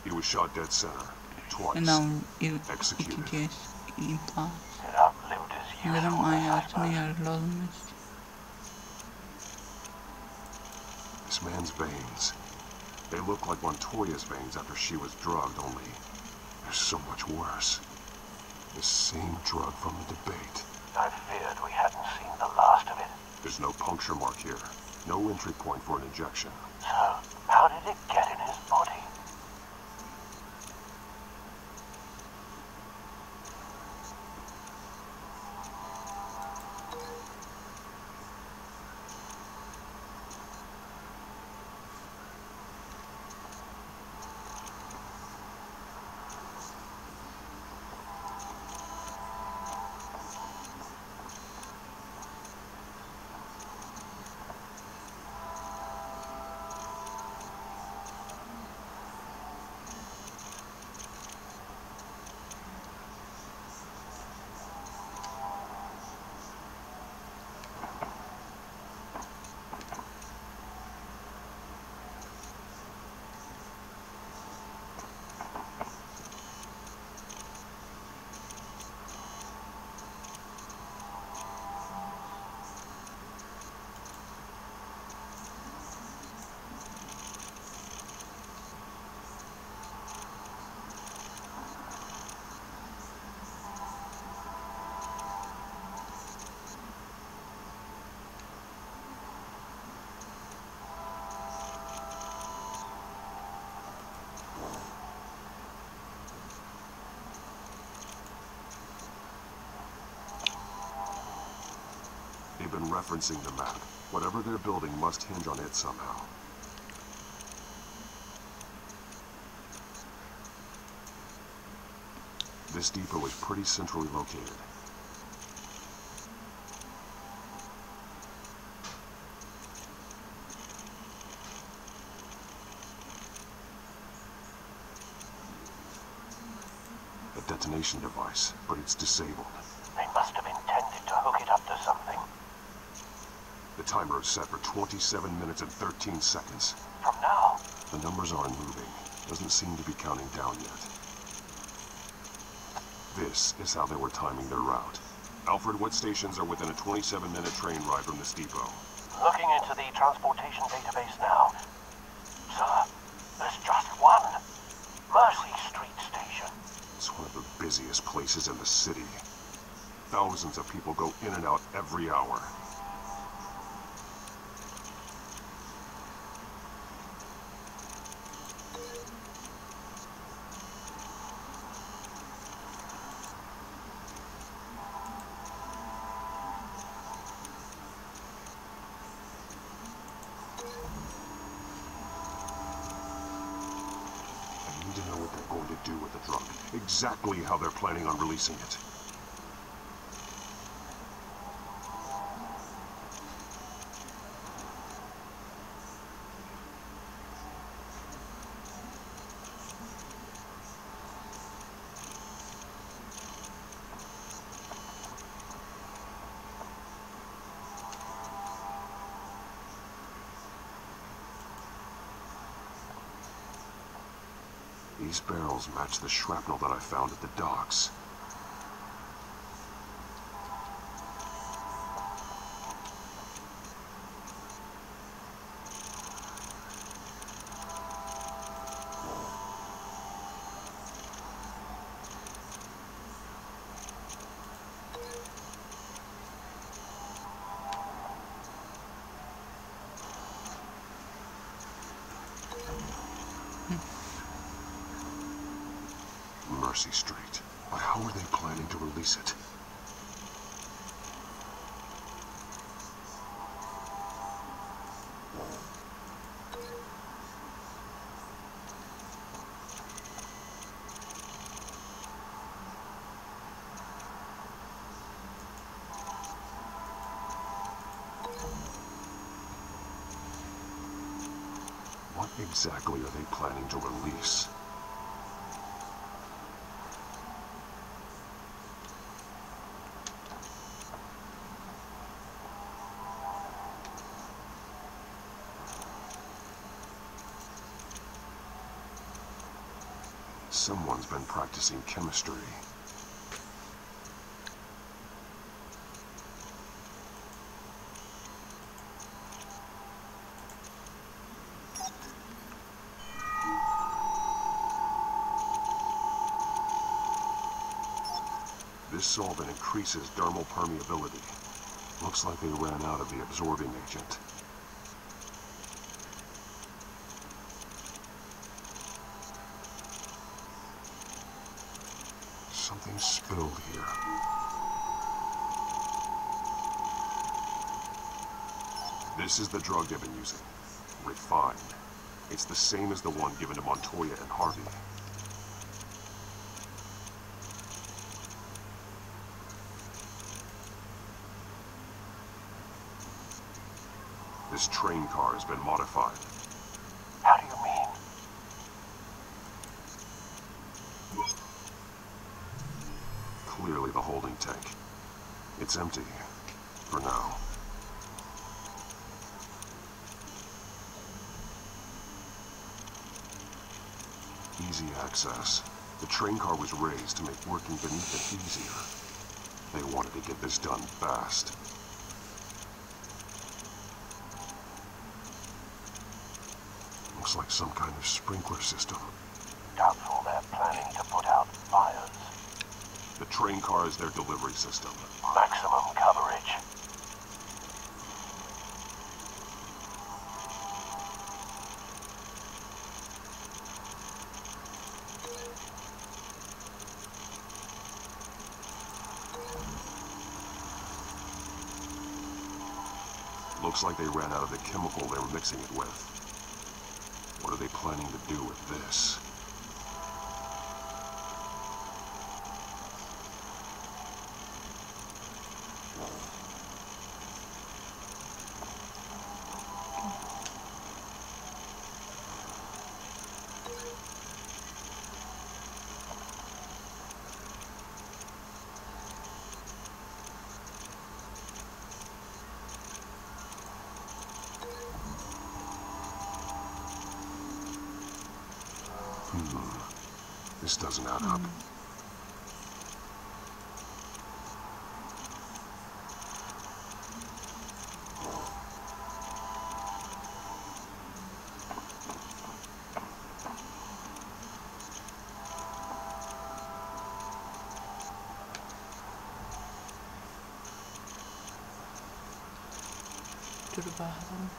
He was shot dead center, twice. Neden Executed. iki kez infaz. It outlived his Sanırım useful hayatını assignment. yarılı olmuş. This man's veins. They look like Montoya's veins after she was drugged, only they're so much worse. The same drug from the debate. I feared we hadn't seen the last of it. There's no puncture mark here. No entry point for an injection. So, how did it get in his body? referencing the map. Whatever they're building must hinge on it somehow. This depot is pretty centrally located. A detonation device, but it's disabled. They must have intended to hook it up to something. The timer is set for 27 minutes and 13 seconds. From now? The numbers aren't moving. Doesn't seem to be counting down yet. This is how they were timing their route. Alfred, what stations are within a 27-minute train ride from this depot? Looking into the transportation database now. Sir, there's just one. Mercy Street Station. It's one of the busiest places in the city. Thousands of people go in and out every hour. I need to know what they're going to do with the drug. Exactly how they're planning on releasing it. These barrels match the shrapnel that I found at the docks. Mercy Street. But how are they planning to release it? What exactly are they planning to release? Someone's been practicing chemistry. This solvent increases dermal permeability. Looks like they ran out of the absorbing agent. Something's spilled here. This is the drug they've been using. Refined. It's the same as the one given to Montoya and Harvey. This train car has been modified. How do you mean? Clearly the holding tank. It's empty. For now. Easy access. The train car was raised to make working beneath it easier. They wanted to get this done fast. Looks like some kind of sprinkler system. Doubtful they're planning to put out fires. The train car is their delivery system. Maximum coverage. Looks like they ran out of the chemical they were mixing it with. What are they planning to do with this? This doesn't add up. Dur bakalım.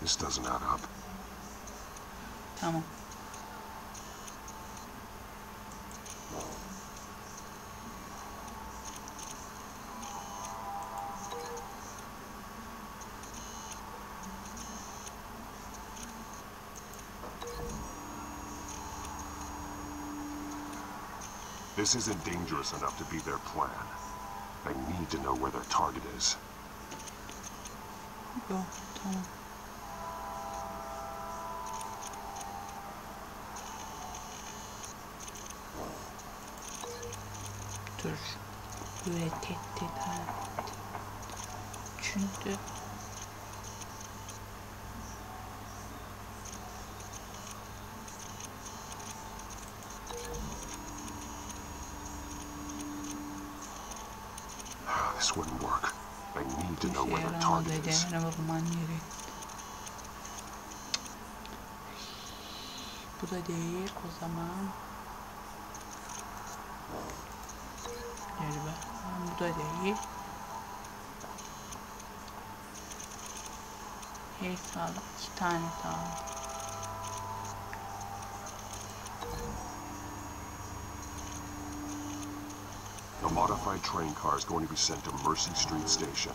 This doesn't add up. Tamam. This isn't dangerous enough to be their plan. I need to know where their target is. Yok, tamam. Dur. Böyle tehdit et. Çünkü This wouldn't work. I need to know işe where their yaramaz target is. ederine vurman gerek. Bu da değil o zaman. Gel be. Bu da değil. Hey sağlık. 2 tane sağlık. A modified train car is going to be sent to Mercy Street Station.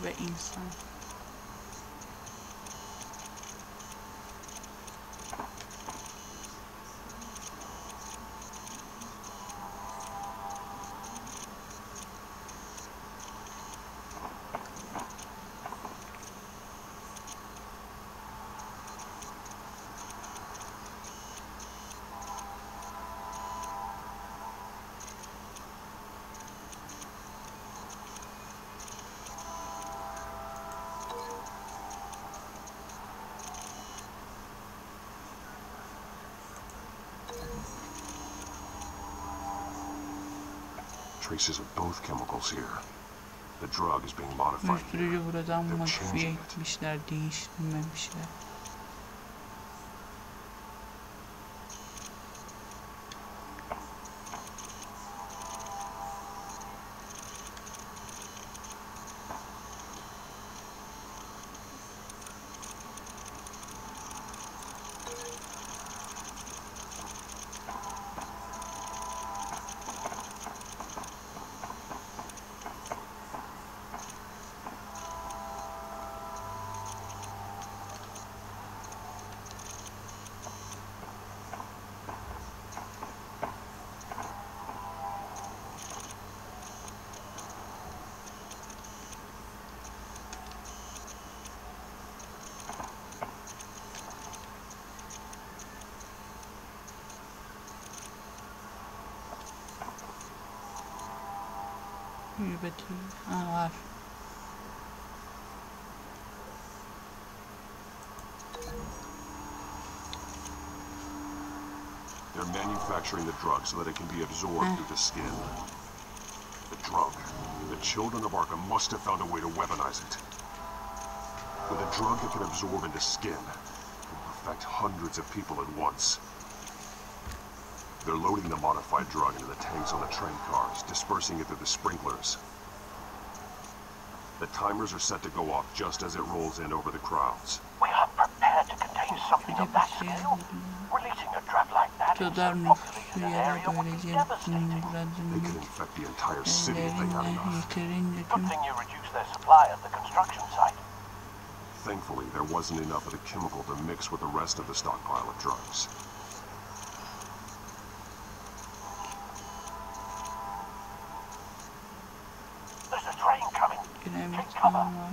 Ve insan. Traces of both chemicals here. The drug is being modified here. Uyuşturucu buradan They're modifiye changing it. etmişler, değiştirmemişler. Bir bakayım. Ha var. They're manufacturing the drug so that it can be absorbed through the skin. The drug. The children of Arkham must have found a way to weaponize it. With a drug that can absorb into skin, it will affect hundreds of people at once. They're loading the modified drug into the tanks on the train cars, dispersing it through the sprinklers. The timers are set to go off just as it rolls in over the crowds. We are prepared to contain something of that scale. Releasing a drug like that in Kadar so nüfusu populated an yere area would be böylece devastating. They could buradırmak infect the entire city if they had ellerinden enough. yeterince Good tüm thing you reduced their supply at the construction site. Thankfully, there wasn't enough of the chemical to mix with the rest of the stockpile of drugs. There's a train coming. gelen bir Take kan cover. var.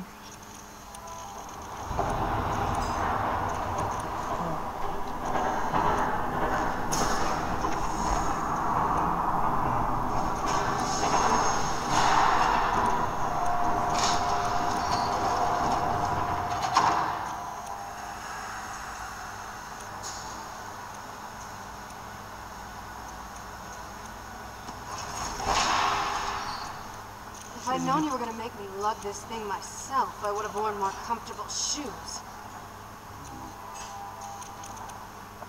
If I'd known you were gonna make me lug this thing myself, I would have worn more comfortable shoes.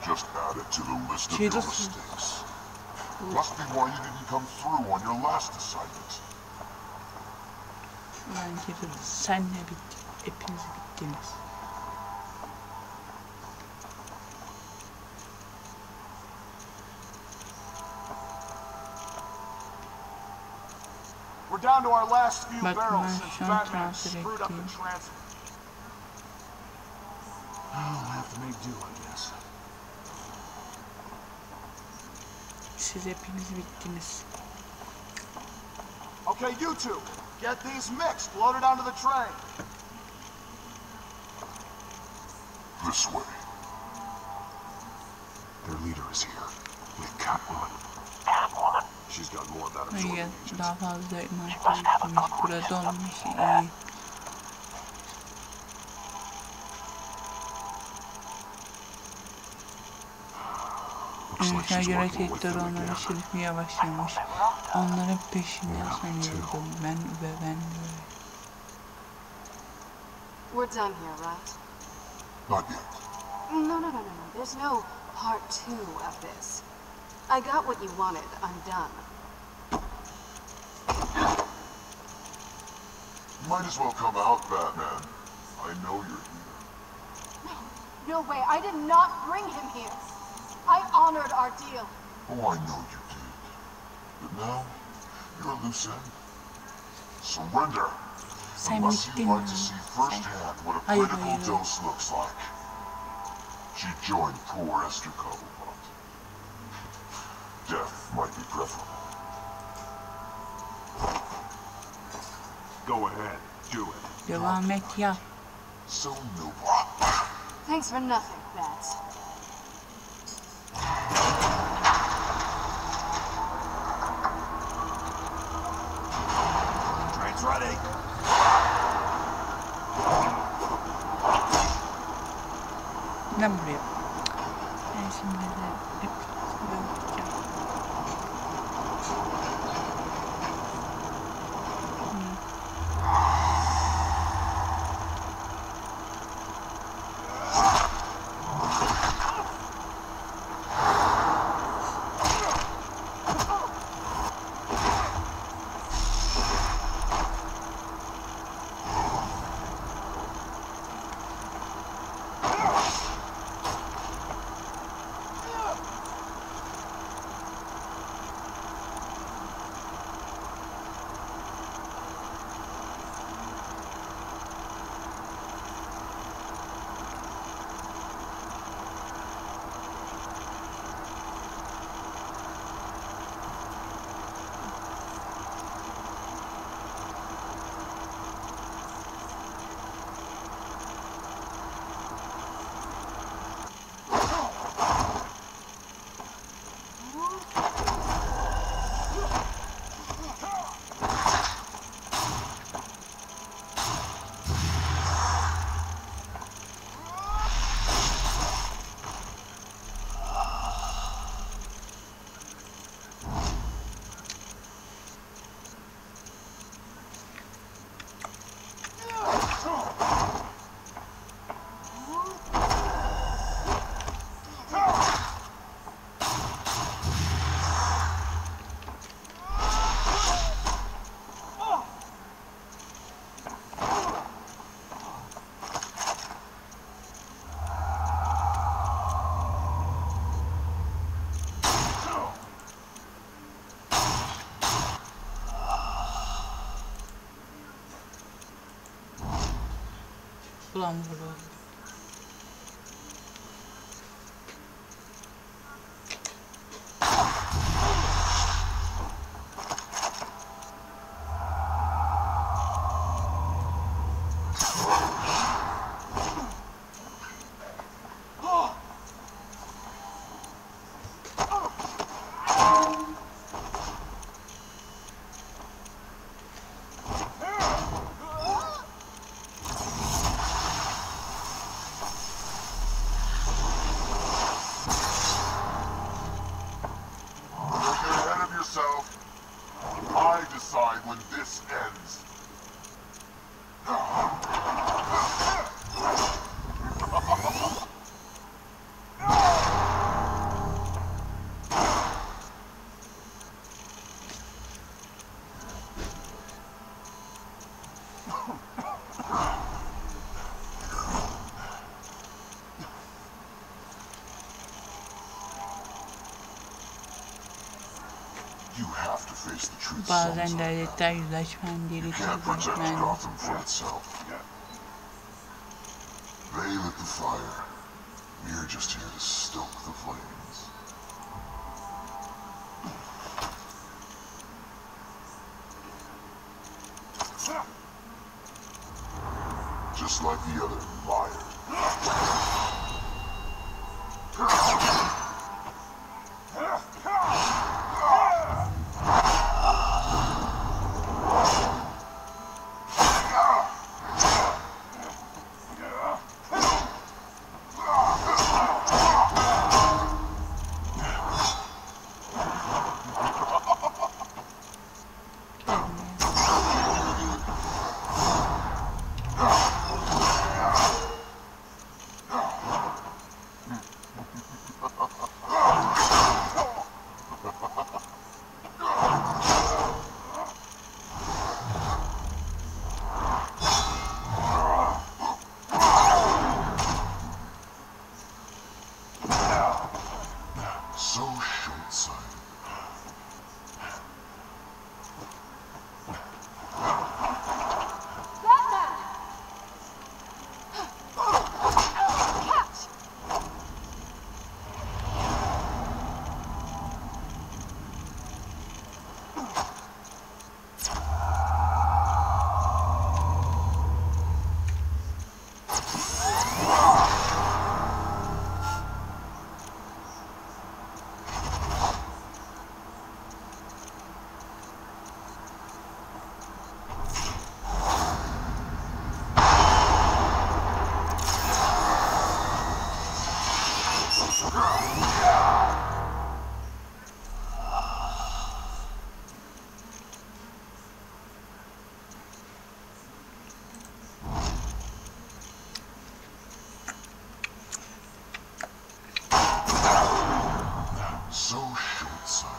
Just add it to the list of your mistakes. Must be why you didn't come through on your last assignment. Bence de senle bittik. Hepiniz bittiniz. We're down to our last few Bak, barrels ben since şu an Batman transfer screwed up the ettiğim. transfer. I'll have to make do, I guess. Siz hepiniz bittiniz. Okay, you two, get these mixed, loaded onto the train. This way. Their leader is here. With Catwoman. Catwoman. She's got more of that Hayır, absorbing agent. daha fazla mantıklıymış. Burada olması iyi. Looks like Görünüşe she's göre working with tehditler them onları again. çırpmaya başlamış. Onların peşinden sanıyordum ben ve ben de öyle. We're done here, right? Not yet. No. There's no part 2 of this. I got what you wanted. I'm done. You might as well come out, Batman. I know you're here. No way. I did not bring him here. I honored our deal. Oh, I know you did. But now, you're loose end. Surrender. Sen Unless bittin you'd mi? like to see firsthand what a Hayır, critical hayır. dose looks like. She joined poor Esther Cobblepot. Death might be preferable. Go ahead, do it. Devam et yap. So noble. Thanks for nothing, Bats. Train's ready. Ne buraya? Ben şimdi de hepsini bakacağım. Ulan vuruldu. I decide when this ends. You have to face the truth Bazen sometime. devletler yüzleşmen You gerekir. can't protect Yani Gotham for itself yet. They lit the fire. We're just here to stoke the flames. Just like the other liars. So short-sighted. So short-sighted.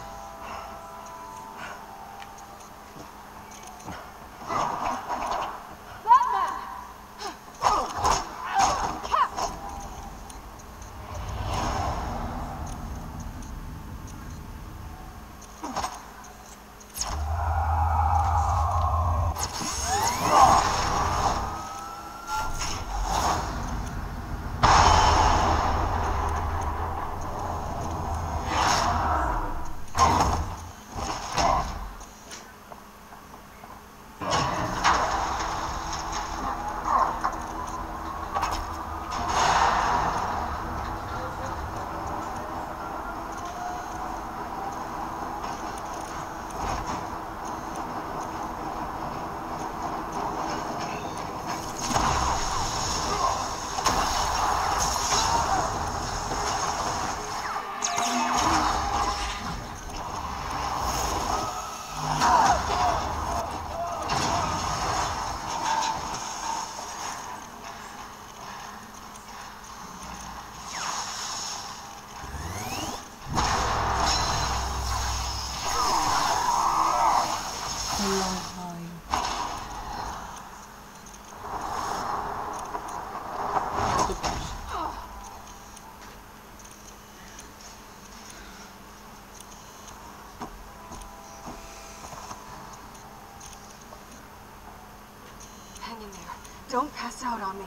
Hang in there. Don't pass out on me.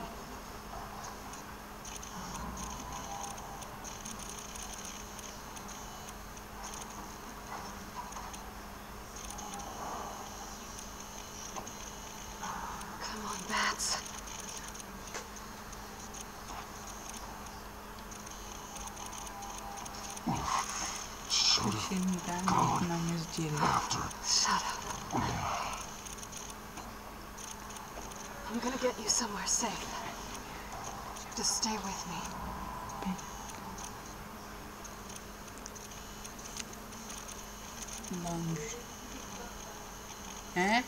Şimdiden gitmemiz gerek. Shut up. I'm gonna get you somewhere safe. Just stay with me. Olmuş. He?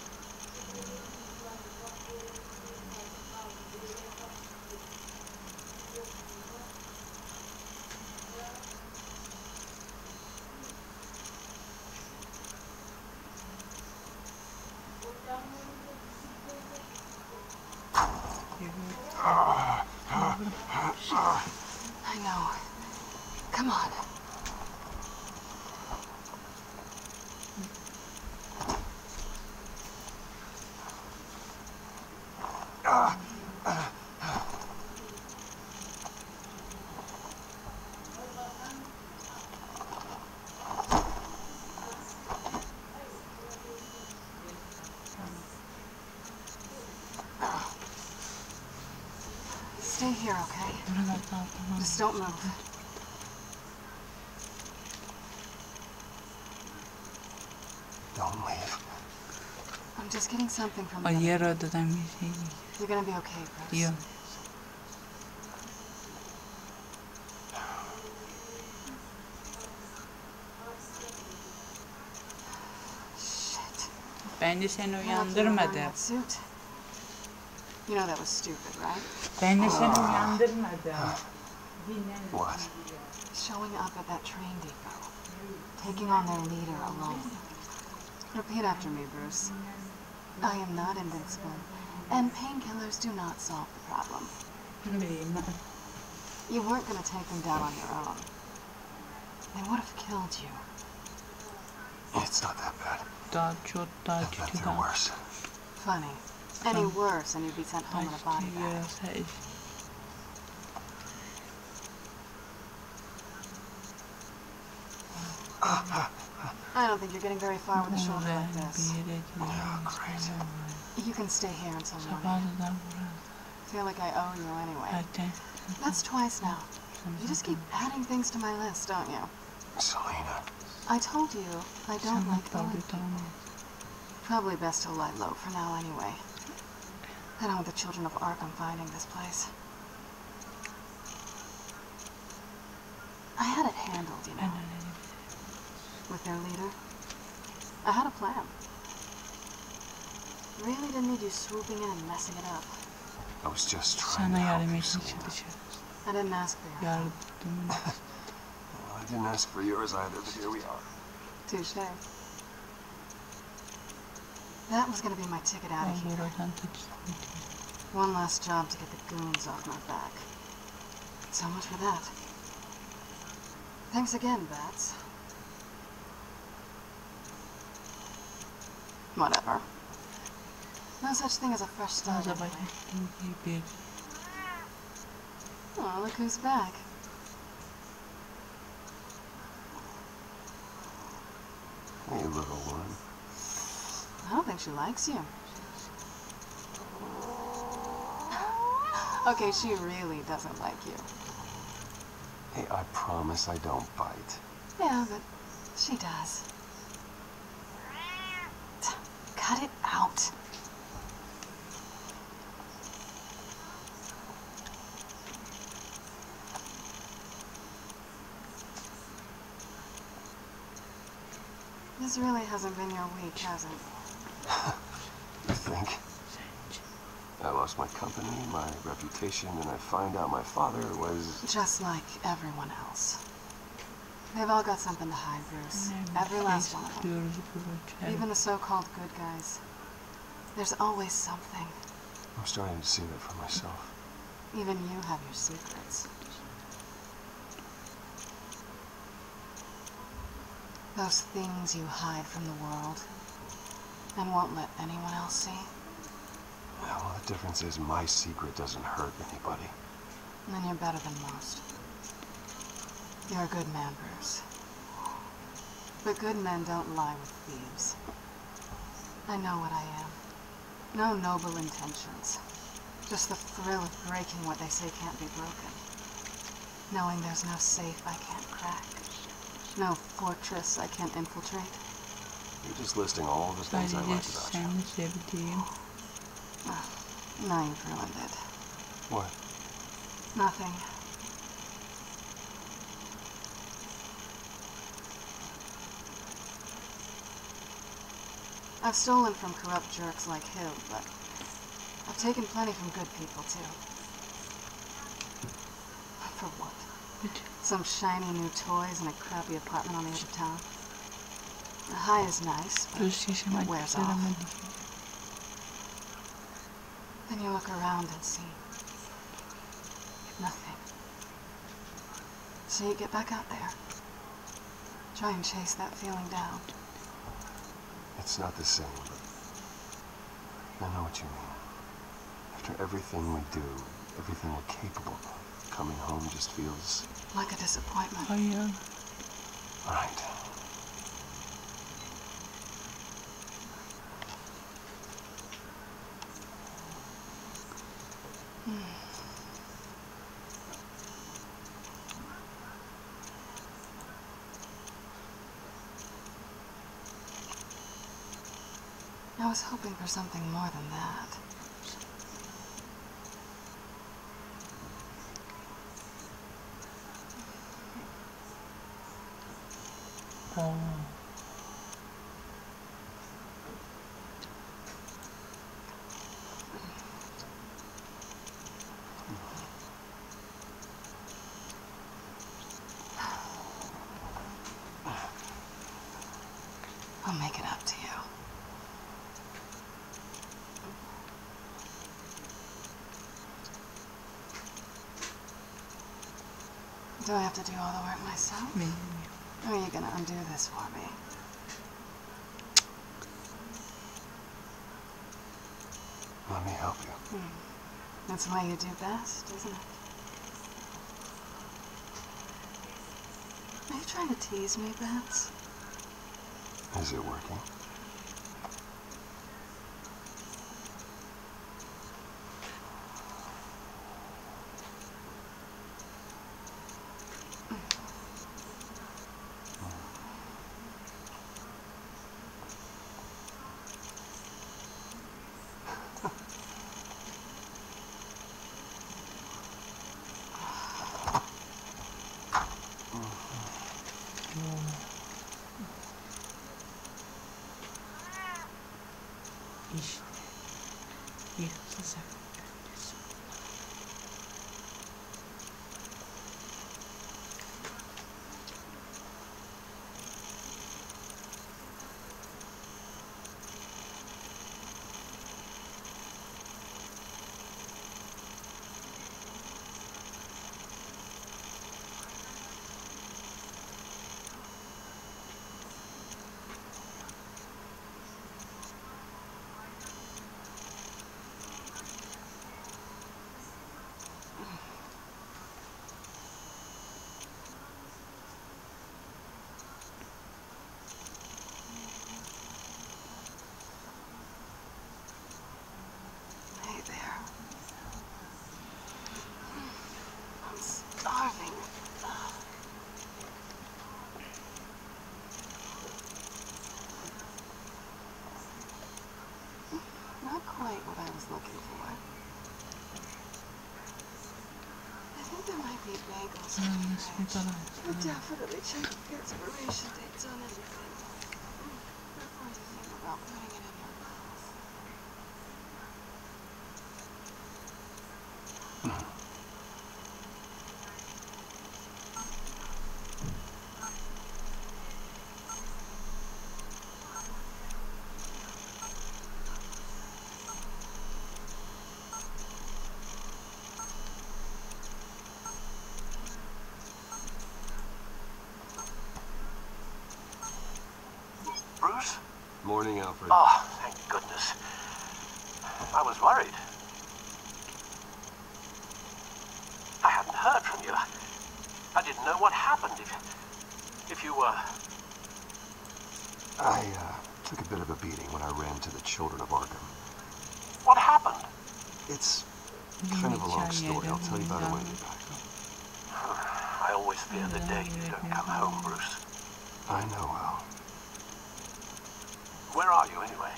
I know. Come on. Stay here, okay? Just don't move. Don't leave. I'm just getting something from O the yer odadan bir şey You're gonna be okay, Bruce. diyor. Shit. Ben de seni You're lucky you were wearing uyandırmadım. that suit. You know that was stupid, right? Ben de seni uyandırmadım. What? Showing up at that train depot. Taking on their leader alone. Repeat after me, Bruce. I am not invincible, and painkillers do not solve the problem. Bilmem. You weren't going to take them down on your own. They would have killed you. It's not that bad. Daha çok daha I've been kötü through daha. worse. Funny. Any worse and you'd be sent home in a body Başka bag. yarasa iş. I don't think you're getting very far with a shoulder Ulan like this. bir yere gidiyorum. You can stay here until morning. Sabahlıdan burada. Feel like I owe you anyway. Zaten. That's twice now. You just keep adding things to my list, don't you? Selena. I told you I don't Sana like owing tabii people. tamam. Probably best to lie low for now anyway. I don't want the children of Arkham finding this place. I had it handled, you Ben know, öyle with their leader. I had a plan. Really didn't need you swooping in and messing it up. I was just trying sana to help yardım you, etmeye Selena. çalışıyoruz. I didn't ask for your help. Yardımını I didn't ask for yours either, but here we are. Touche. That was gonna be my ticket out of here. buradan taşıdım. One last job to get the goons off my back. So much for that. Thanks again, Bats. Whatever. No such thing as a fresh start. Fazla Anyway. başlattığım gibi bir Oh, look who's back. Hey, little one. I don't think she likes you. Okay, she really doesn't like you. Hey, I promise I don't bite. Yeah, but she does. Cut it out. This really hasn't been your week, has it? You think? I lost my company, my reputation, and I find out my father was... Just like everyone else. They've all got something to hide, Bruce. Every last one of them. diyoruz burada. Even the so-called good guys. There's always something. I'm starting to see that for myself. Even you have your secrets. Those things you hide from the world and won't let anyone else see. Well, the difference is my secret doesn't hurt anybody. And then you're better than most. You're a good man, Bruce. But good men don't lie with thieves. I know what I am. No noble intentions. Just the thrill of breaking what they say can't be broken. Knowing there's no safe I can't crack. No fortress I can't infiltrate. You're just listing all the things I like Sadece about you. seni sevdiğim. Now you've ruined it. What? Nothing. I've stolen from corrupt jerks like him, but I've taken plenty from good people, too. For what? Some shiny new toys and a crappy apartment on the edge of town. The high is nice, but Düz yaşamak it wears güzel off. ama değil. Then you look around and see nothing. So you get back out there. Try and chase that feeling down. It's not the same, but I know what you mean. After everything we do, everything we're capable of, coming home just feels... Like a disappointment. Hayır. right. I was hoping for something more than that. Oh. I'll make it up to you. Do I have to do all the work myself? Or are you gonna undo this for me? Let me help you. That's what you do best, isn't it? Are you trying to tease me, Bats? Is it working? İşte. Yıldız efendisi. Hey there. I'm starving. Not quite what I was looking for. I think there might be bagels in the fridge. But definitely check the expiration dates on everything. Before you think about putting it in your mouth. Bruce? Morning, Alfred. Oh, thank goodness. I was worried. I hadn't heard from you. I didn't know what happened. If you were... I took a bit of a beating when I ran to the children of Arkham. What happened? It's kind of a long story. I'll tell you about it when I get back. I always fear the day you don't come home, Bruce. I know, Al. Where are you, anyway?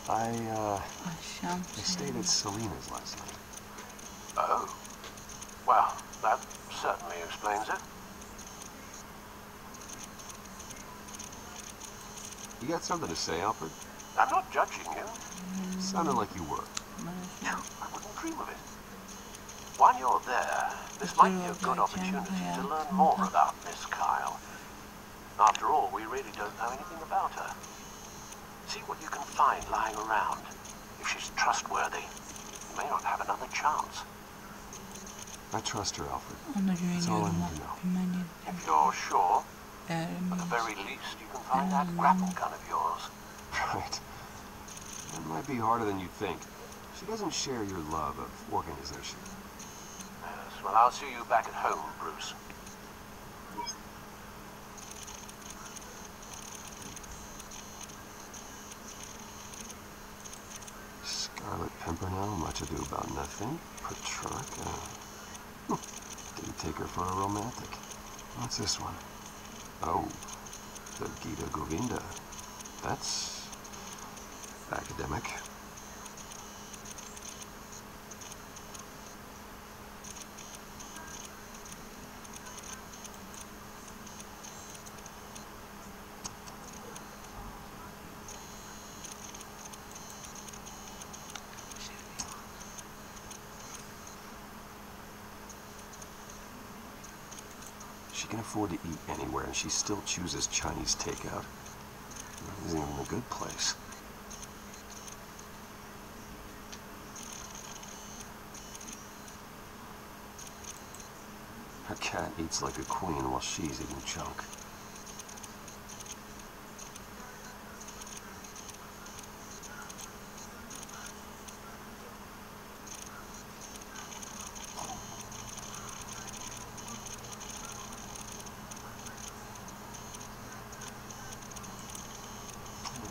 I Akşam stayed at Selena's last night. Oh. Well, that certainly explains it. You got something to say, Alfred? I'm not judging you. Sounded like you were. No, I wouldn't dream of it. While you're there, this might be a good opportunity to learn more about Miss Kyle. After all, we really don't know anything about her. See what you can find lying around. If she's trustworthy, you may not have another chance. I trust her, Alfred. Ona That's all I güveniyorum. need to know. Bilmeni If you're sure, eğer at the eminim. very least, you can find that grapple gun of yours. Right. It might be harder than you think. She doesn't share your love of organization. Yes, well, I'll see you back at home, Bruce. Scarlet Pimpernel, much ado about nothing. Petrarca. Didn't take her for a romantic. What's this one? Oh, the Gita Govinda. That's academic. She can afford to eat anywhere, and she still chooses Chinese takeout. This isn't even a good place. Her cat eats like a queen while she's eating junk.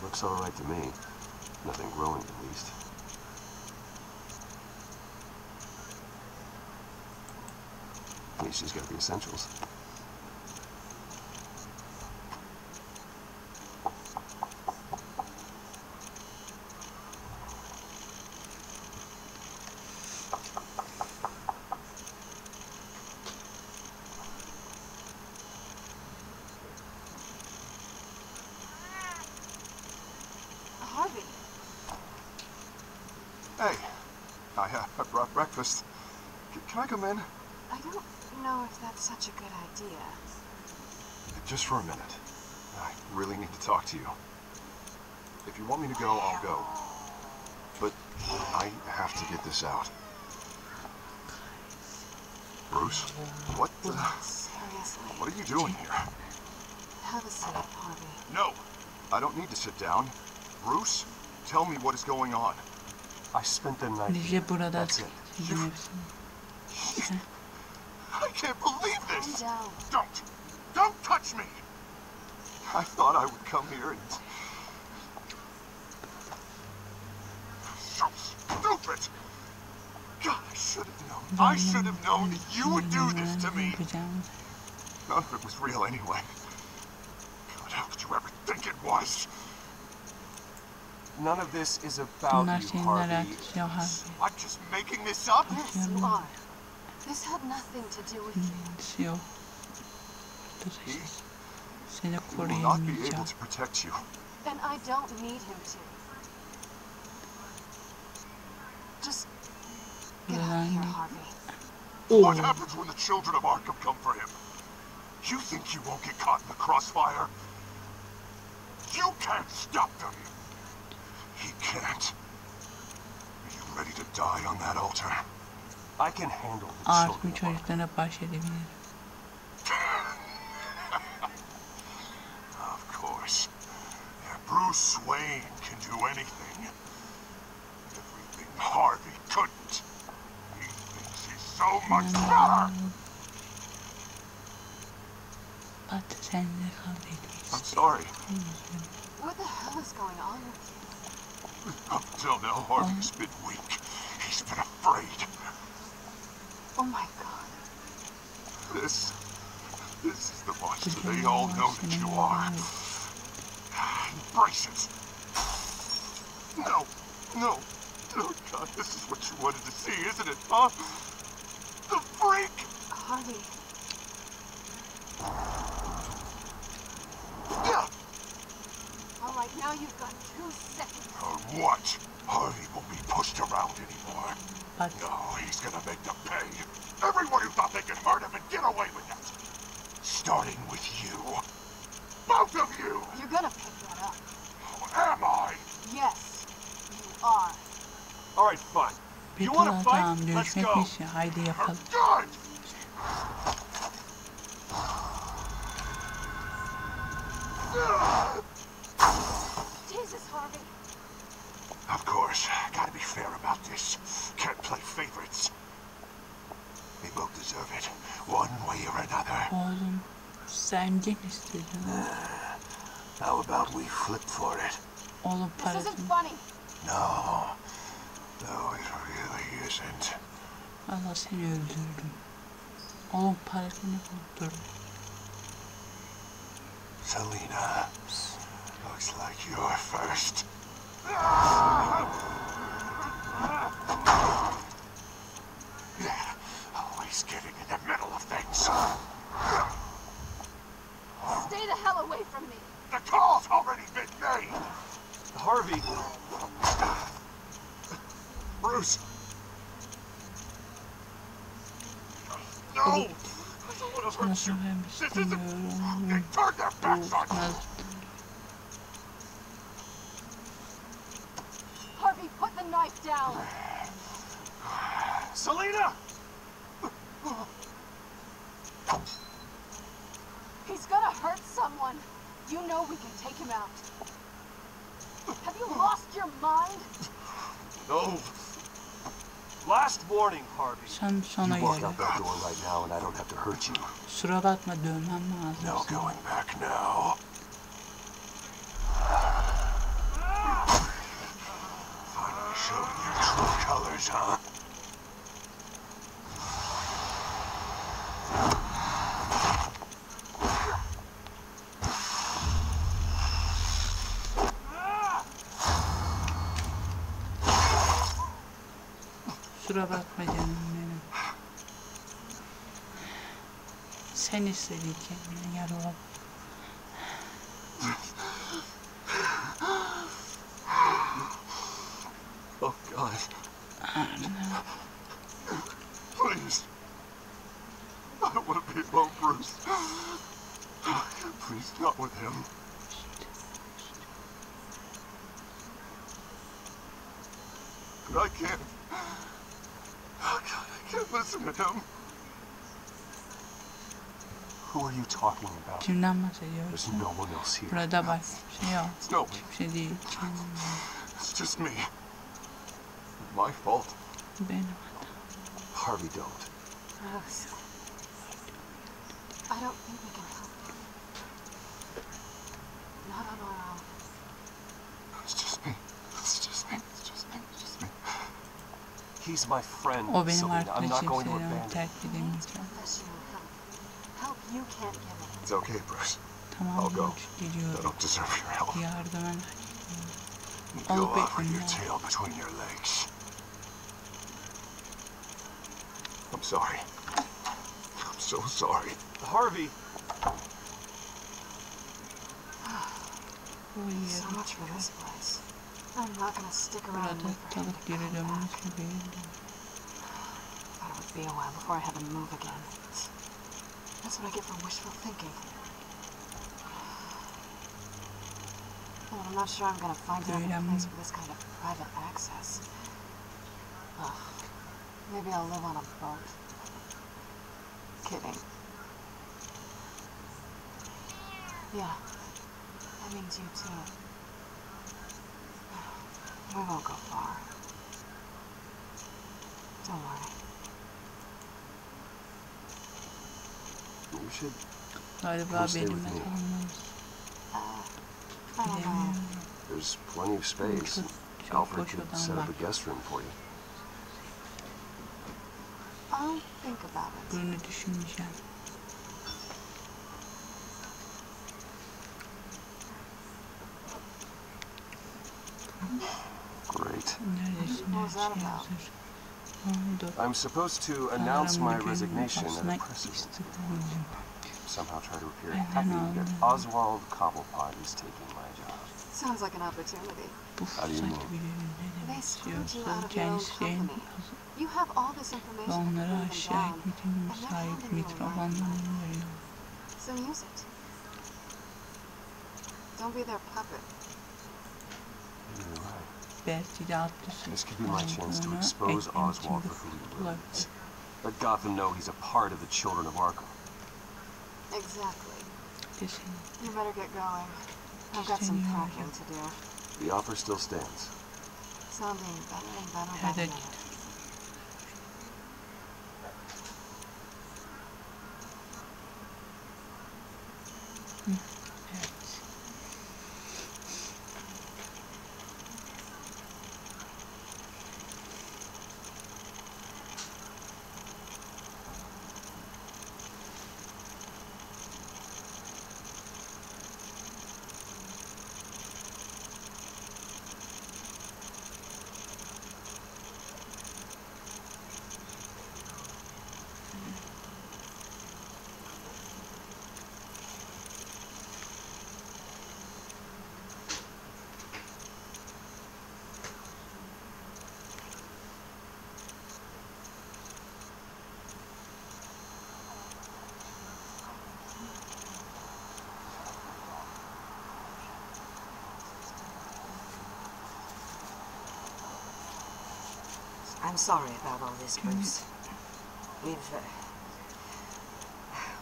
Looks all right to me. Nothing growing, at least. At least she's got the essentials. Harvey. Hey, I brought breakfast. Can I come in? I don't know if that's such a good idea. Just for a minute. I really need to talk to you. If you want me to go, I'll go. But I have to get this out. Bruce, what the... Seriously. What are you doing here? Have a seat, Harvey. No, I don't need to sit down. Bruce, tell me what is going on. I spent the night Lice here. burada That's it. sileceğim hepsini. I can't believe this! Calm down. Don't touch me! I thought I would come here and... So stupid! God, I should have known. I should have known that you would do this to me! Yapacağım. None of it was real anyway. God, how could you ever think it was? None of this is about Bunlar you, seninle Harvey. alakası yok Harvey. I'm just making this up? Yes, you are. This had nothing to do with you. Hiç yok. Seni He will not be able koruyamayacağım. to protect you. And I don't need him to. Just get out of here, Harvey. What happens when the children of Arkham come for him? You think you won't get caught in the crossfire? You can't stop them. He can't. Are you ready to die on that altar? I can handle the Artık children. çocuklarına baş edebilirim. Of course. Bruce Wayne can do anything. Everything Harvey couldn't. He thinks he's so much better. Batı sen de kaybediyorsun. I'm sorry. What the hell is going on with you? Up until now, Harvey's been weak. He's been afraid. Oh my god. This This is the monster they all know that you are. Embrace it. No, no. Oh God, this is what you wanted to see, isn't it, huh? The freak! Harvey. Yeah. All right, now you've got 2 seconds. Or what? Harvey won't be pushed around anymore. But No, he's gonna make them pay. Everyone who thought they could hurt him and get away with it. Starting with you. Both of you! You're gonna pick that up. Am I? Yes, you are. All right, fine. bir You want to fight? tamam Let's go. dövüşmekmiş ya. Haydi yapalım. Good! Jesus, Harvey. Of course, gotta be fair about this. Can't play favorites. They both deserve it, one way or another. Oğlum sen gel istedin. How about we flip for it? Oğlum This parasını. isn't funny. No. No, it really isn't. Allah seni öldürdüm. Oğlum parasını buldur. Selena, looks like you're first. Yeah, always getting in the middle of things. Stay the hell away from me. The call's already been made. Harvey. Bruce. No! I don't want to hurt Nasıl you. ben This isn't... istemiyorum. They turned their backs on you. Nasıl? Harvey, put the knife down. Selena! He's gonna hurt someone. You know we can take him out. Have you lost your mind? No. Last warning, Harvey. Sen sona You walk gel. out that door right now and I don't have to hurt you. Kusura bakma dövmem lazım. No seni. going back now. Finally showing your true colors, huh? Kusura bakma canım benim. Sen istedin kendine yar ol. Oh, God. Please. I don't want to be alone, Bruce. Please, not with him. But I can't. Oh, God, I can't listen to him. Who are you talking about? Kimden There's bahsediyorsun? no one else here. Burada bak şey yok. It's no, Hiçbir şey değil. Kendim. it's just me. My fault. Benim. Harvey, don't. Rose. I don't think we can help you. Not on our own. It's just me. It's just me. It's just me. It's just me. He's my friend, O benim Selena. I'm not arkadaşım, going to seni onu abandon terk him. edemeyeceğim. Professional help. Help you can't give it. It's okay, Bruce. Tamam I'll go. mı? I Gidiyorum. don't deserve your help. Yardımın. Go I'll be off with your in tail between your legs. I'm sorry. I'm so sorry. Harvey! So much for this place. I'm not gonna stick around and Burada wait for him kalıp to geri come back. dönmesi değildi. Thought it would be a while before I had to move again. That's what I get for wishful thinking. Well, I'm not sure I'm gonna find another place with this kind of private access. Ugh. Maybe I'll live on a boat. Kidding. Yeah. That means you too. We won't go far. Don't worry. You should... Galiba Come stay benim with me. mekanımız. I don't know. Bilemiyorum. There's plenty of space. Çok Alfred boş could odam set var. up a guest room for you. I'll think about it. Bunu düşüneceğim. Great. Neredesin? Her şey hazır. Ne oldu? I'm supposed to announce my resignation at a press event. istifamı. Somehow try to appear happy that Oswald Cobblepot is taking my job. Sounds like an opportunity. Bu How do you fırsat mean? gibi ne They demek screwed you istiyorsa out of your own kendisi company. You have all this information onları to prove aşağı them etmek down, için and they're sahip handing you a mikrofonlarını veriyor. So use it. Don't be their puppet. You're right. Belki de haklısın. This could be my chance to Bunu expose eklemek Oswald için for who he bir really olabilir. is. Let Gotham know he's a part of the Children of Arkham. Exactly. Kesin. You better get going. I've got some packing to do. The offer still stands. Sounding better and better by the Evet. minute. Evet. I'm sorry about all this, Bruce.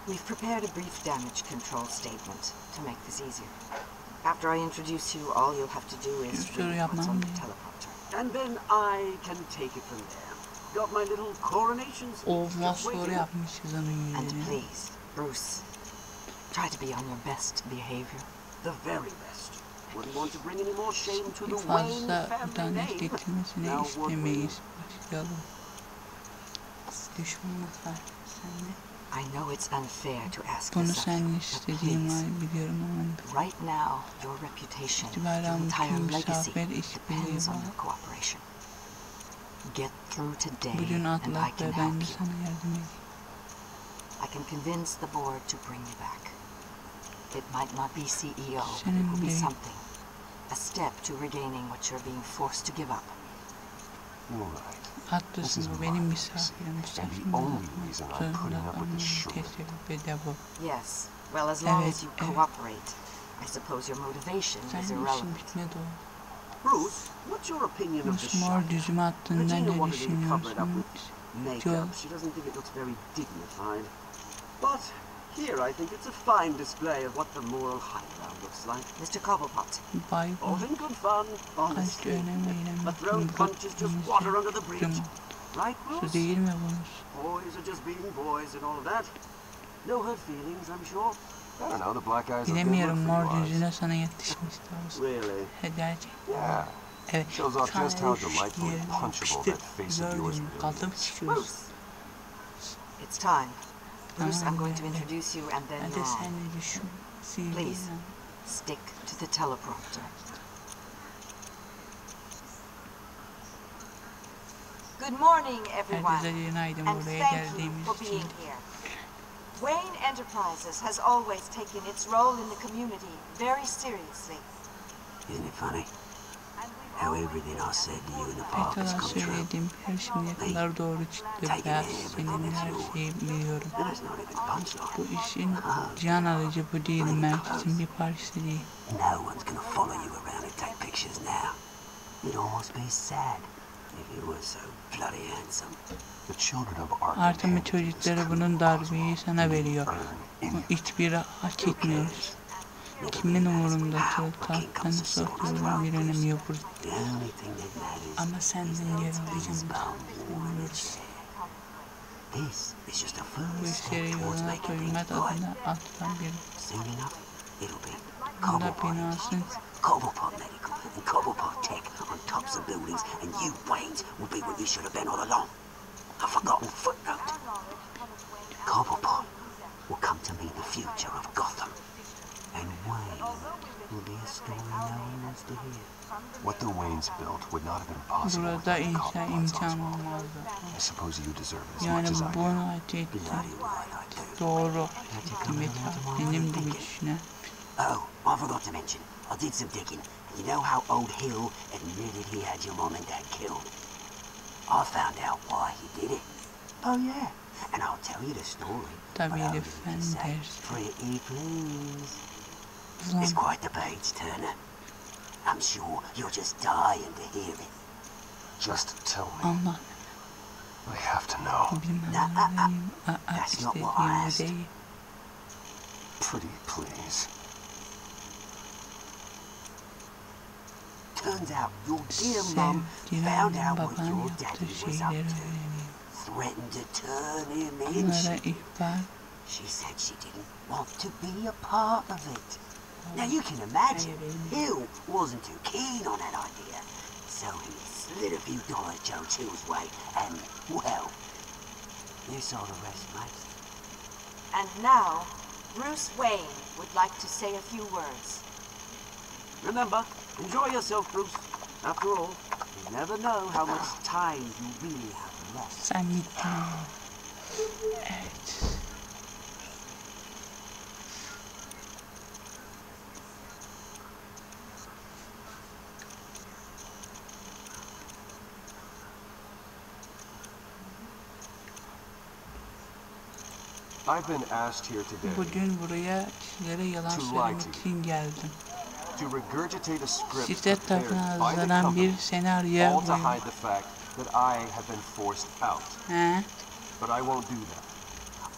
We've prepared a brief damage control statement to make this easier. After I introduce you, all you'll have to do is read what's on the teleprompter. And then I can take it from there. Got my little coronation speech Olmaz just soru waiting. yapmışız onun And yüzüne. please, Bruce, try to be on your best behavior. The very best. Wouldn't want to bring any more shame to the Wayne Fazla family utanç name. getirmesini Now what will istemeyiz. Başlayalım. Düşmanlık var sende. I know it's unfair to ask Bunu this of sen you, but istediğim please, halde biliyorum ama right now, your reputation, your itibaren entire bütün legacy misafir işbirliği depends on var. your cooperation. Get through today, Bugün and I atlat can ve ben help de you. sana yardım edeyim. I can convince the board to bring you back. It might not be CEO, but it will Senin be değil. something. A step to regaining what you're being forced to give up. You're right. Haklısın, bu benim misafirim. Sen And the şimdi only bakmak reason I'm putting up with this zorunda shit. tek sebebi de bu. Yes. Well, as long Evet, as you evet. cooperate, I suppose your motivation Sen is işin irrelevant. bitmedi o. Bruce, what's your opinion of the Mosmor shot? düzüme attığında Regina ne wanted me to cover it up düşünüyorsun? with Joel. makeup. She doesn't think it looks very dignified. But here I think it's a fine display of what the moral high ground looks like. Mr. Cobblepot, Bay All in good fun, kaç honestly. önem A thrown punch is just water under the bridge. Right, Su Bruce? değil mi bunun? Boys are just being boys and all of that. No hurt feelings, I'm sure. I don't know, the black guys look good Bilemiyorum, for mor you, Oz. yüzüne sana yetişmiş lazım. Really? Gerçekten. Yeah. Evet. Shows off just how Sadece delightfully yerini punchable pişti. that face of yours Gördüm, really kaldım is. çıkıyoruz. Bruce. It's time. Bruce, Tamam, I'm going to yani. introduce you and then Hadi you're sen on. de düşün. Please, Sildiğin stick to the teleprompter. Good morning, everyone, herkese günaydın and buraya thank you geldiğimiz for için. being here. Wayne Enterprises has always taken its role in the community very seriously. Isn't it funny how everything I said to you in the Ne park has kadar come true? söylediğim her şimdiye kadar doğru çıktı. Ben senin her şeyi biliyorum. And it's not even punchline. Bu işin can alıcı bu değil, merkezin bir parçası değil. No one's gonna follow you around and take pictures now. It'd almost be sad if you were so bloody handsome. The Children of Arkham Arkamı handed you this çocukları coup, bunun darbeyi Oswald. sana You veriyor. earn Bunu anything. hiçbiri hak etmiyoruz. Kimin umurunda tahttan nasıl oturduğunun bir önemi yok burada. The only thing that matters Ama senden yer alacağım. Bilmiyoruz. This is just a Bu first işleri step towards yoluna making things koymak good. adına atılan bir Soon enough, it'll be bunda Cobblepot binası Industries, Cobblepot Medical, and Cobblepot Tech on tops of buildings, and you, Waynes, will be where you should have been all along. A forgotten footnote. Cobblepot will come to mean the future of Gotham. And Wayne will be a story no one wants to hear. What the Waynes built would not have been possible Burada without the inşa Cobblepots imkan Oswald. olmazdı. I suppose you deserve it as Yani much as I do. bunu hak etti. Bloody right I do. Doğru. Metal benim gibi düşünen. Oh, I forgot to mention, I did some digging. You know how old Hill admitted he had your mom and dad killed? I found out why he did it. Oh yeah, and I'll tell you the story. Tabii but only herif if ben you say dersin. pretty please. Ulan It's quite the page turner. I'm sure you're just dying to hear it. Just tell me. anla. I have to know. Bilmem That's not what I istediğim asked. değil. Pretty please. Turns out your dear mum Sevgilim found out what baban your yaptığı daddy was up şeyleri to. öğreniyor. Threatened to turn him in. Onlara ihbar. She said she didn't want to be a part of it. Now you can imagine, Hill wasn't too keen on that idea. So he slid a few dollars Joe Chill's way and, well, you saw the rest, mate. And now, Bruce Wayne would like to say a few words. Remember, enjoy yourself, Bruce. After all, you never know how much time you really have left. Sen gittin. Evet. I've been asked here today Bugün buraya kişilere yalan söylemek için geldim. to regurgitate a script Şirket prepared tarafından by the hazırlanan company, bir senaryo all to bu. hide the fact that I have been forced out. He? But I won't do that.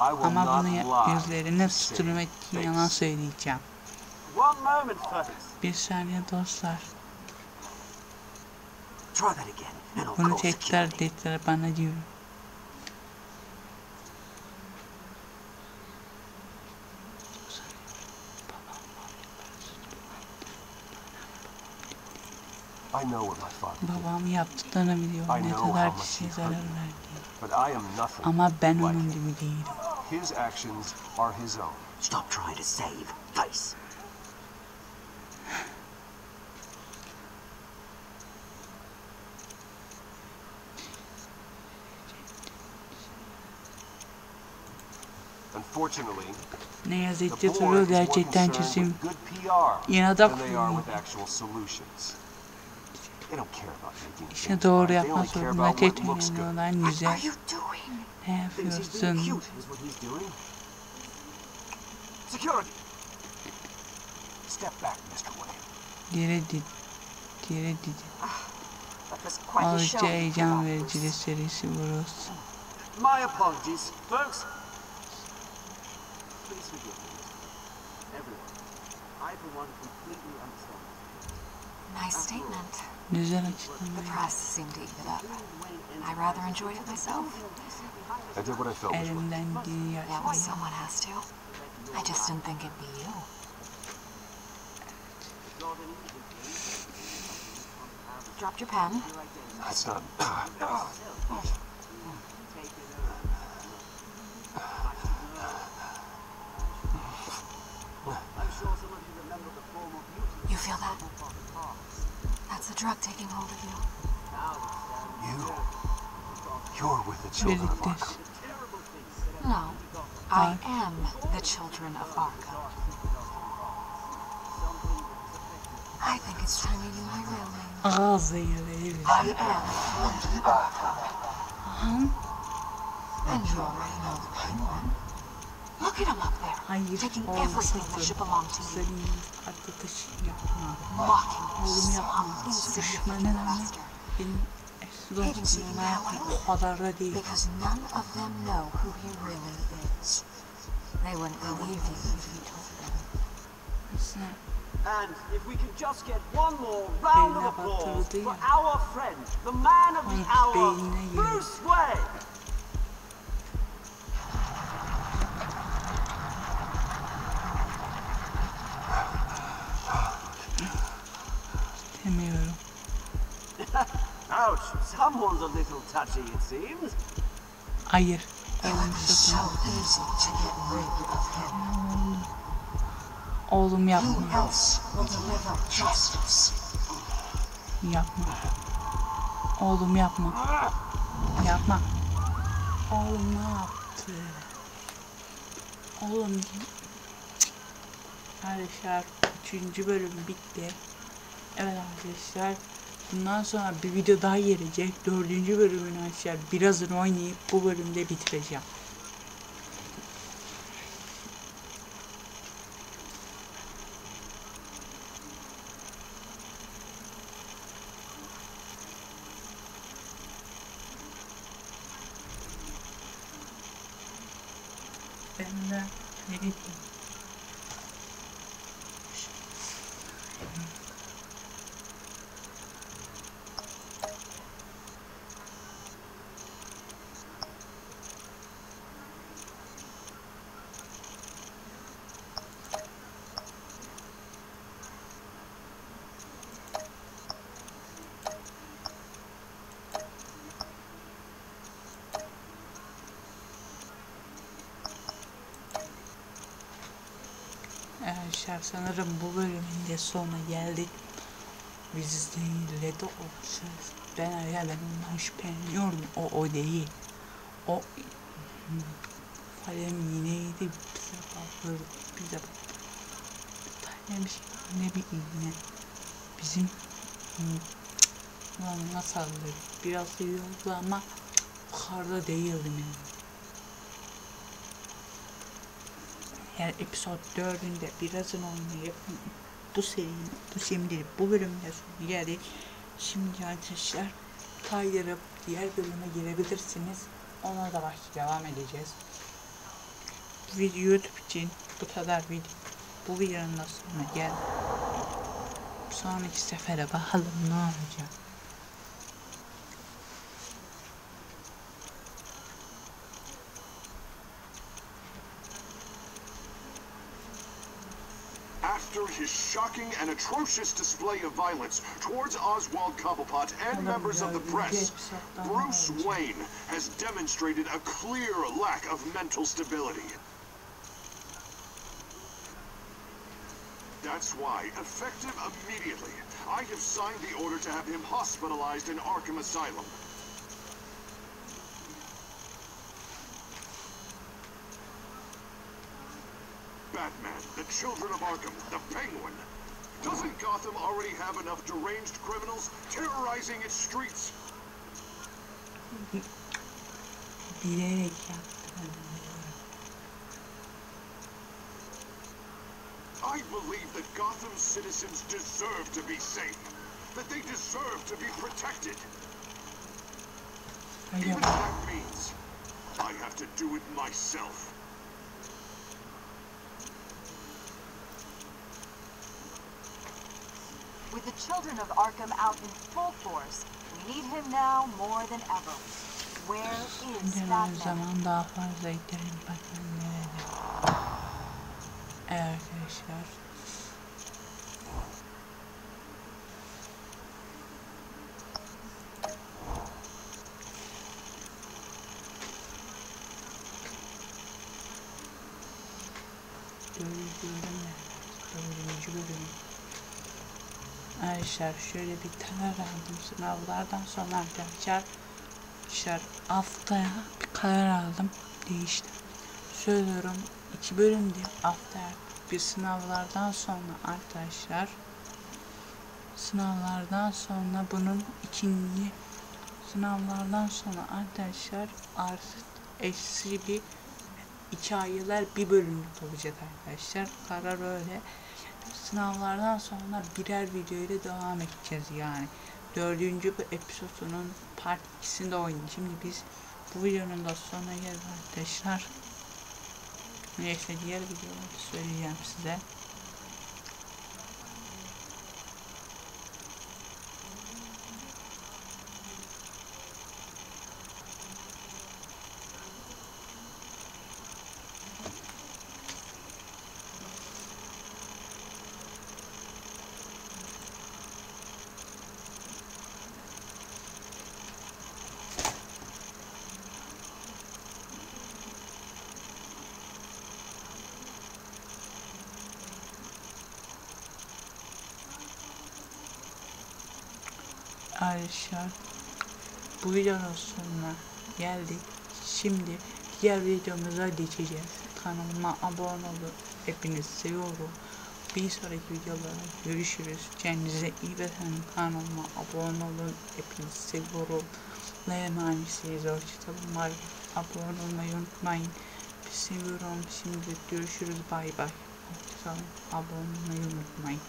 I will Ama not bunu lie yüzlerine to save sürdürmek için face. yalan söyleyeceğim. One moment, fellas. Bir saniye dostlar. Try that again, and I'll Bunu call tekrar security. tekrar bana diyor. I know what my father did, Babam yaptıklarını biliyor. I Ne know kadar how much kişiye he zarar hurt me. verdiğini. but I am nothing Ama ben like onun him. gibi değilim. His actions are his own. Stop trying to save face. Unfortunately, Ne yazık the ki board Turu is more gerçekten concerned çizim. with good PR İnada than they are koyuyor. with actual solutions. They don't care about making İşe things doğru right. They yapmak only care zorunda about tek what looks önemli good. olan What yüze. are you doing? Ne Thinks he's being yapıyorsun? cute is what he's doing. Security. Step back, Mr. Wayne. Geri did. Geri did. That was quite a Ayrıca show. heyecan verici bir serisi burası. My apologies, folks. Please forgive me. Everyone. I, for one, completely understand. Nice statement. Güzel The açıklama. press seemed to eat it up. I rather enjoyed it myself. I did what I felt was right. Elimden geleni Well, yaptım. someone has to. I just didn't think it'd be you. Dropped your pen. That's not. You feel that? That's the drug taking hold of you. You're with the children of Birlikte. Arkham. No, I am the children of Arkham. I think it's time you knew my real name. Ağzıyla evet. I am Lady Arkham. And you already know the penguin. Look at him up there, Hayır, taking oğlum everything that sakın. should belong to you. Senin hatta taşı yapma. Mocking you, Oğlum yapma. some insignificant Düşmanın ama bastard. benim eski dostluğuma yapma. O kadar da değil. Because none of them know who he really is. They wouldn't believe you if you told them. Sen And if we can just get one more round of applause for our friend, the man of the hour, Bruce Wayne. demiyorum. Ouch, someone's a little touchy, it seems. Hayır. Oğlum So sakın. easy to get rid of him. Oğlum yapma. Who else will deliver justice? Yapma. Oğlum yapma. Yapma. Oğlum ne yaptı? Oğlum. Arkadaşlar 3. bölüm bitti. Evet arkadaşlar. Bundan sonra bir video daha gelecek. 4. bölümünü arkadaşlar birazını oynayıp bu bölümde bitireceğim. Ben de ne diyeyim? Arkadaşlar sanırım bu bölümün de sonuna geldik. Bizle de olacağız. Ben ondan şüpheleniyorum. O değil. O Falem yineydi. Bize bakıyordu. Tanemiş ne bir iğne. Bizim lan nasıl alır? Biraz iyi oldu ama yukarıda değildim yani. Yani episod 4'ünde birazını oynayıp bu bölümde sonu geldik. Şimdi arkadaşlar kaydırıp diğer bölüme girebilirsiniz. Ona da devam edeceğiz. Bu video YouTube için bu kadar video. Bu videonun da sonuna gel. Sonraki sefere bakalım ne olacak. After his shocking and atrocious display of violence towards Oswald Cobblepot and members of the press, Bruce Wayne has demonstrated a clear lack of mental stability. That's why, effective immediately, I have signed the order to have him hospitalized in Arkham Asylum. Batman, the Children of Arkham, the Penguin. Doesn't Gotham already have enough deranged criminals terrorizing its streets? Bilerek yaptım. I believe that Gotham's citizens deserve to be safe, that they deserve to be protected. Even if that means I have to do it myself. With the children of Arkham out in full force, we need him now more than ever. Where is Batman? Zaman daha fazla iterim Batman nerede? Evet arkadaşlar. Dördüncü bölüm. Arkadaşlar şöyle bir karar aldım sınavlardan sonra arkadaşlar haftaya bir karar aldım, değişti. Söylüyorum 2 bölümde haftaya bir sınavlardan sonra arkadaşlar sınavlardan sonra arkadaşlar artık eksi bir 2 aylar bir bölümlük olacak arkadaşlar. Karar öyle. Sınavlardan sonra birer video ile devam edeceğiz yani. 4. episodunun part 2'sinde oynayacağız. Şimdi biz bu videonun da sonuna geldik arkadaşlar. Neyse diğer videolarda söyleyeceğim size. Arkadaşlar bu videonun sonuna geldik. Şimdi diğer videomuza geçeceğiz. Kanalıma abone olun. Hepinizi seviyorum. Bir sonraki videolarda görüşürüz. Kendinize iyi bakın. Kanalıma abone olun. Hepinizi seviyorum. Ve emanetsiniz. Hoşçakalın. Bay bay. Abone olmayı unutmayın. Seviyorum. Şimdi görüşürüz. Bay bay. Hoşçakalın. Abone olmayı unutmayın.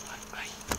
Bay bay.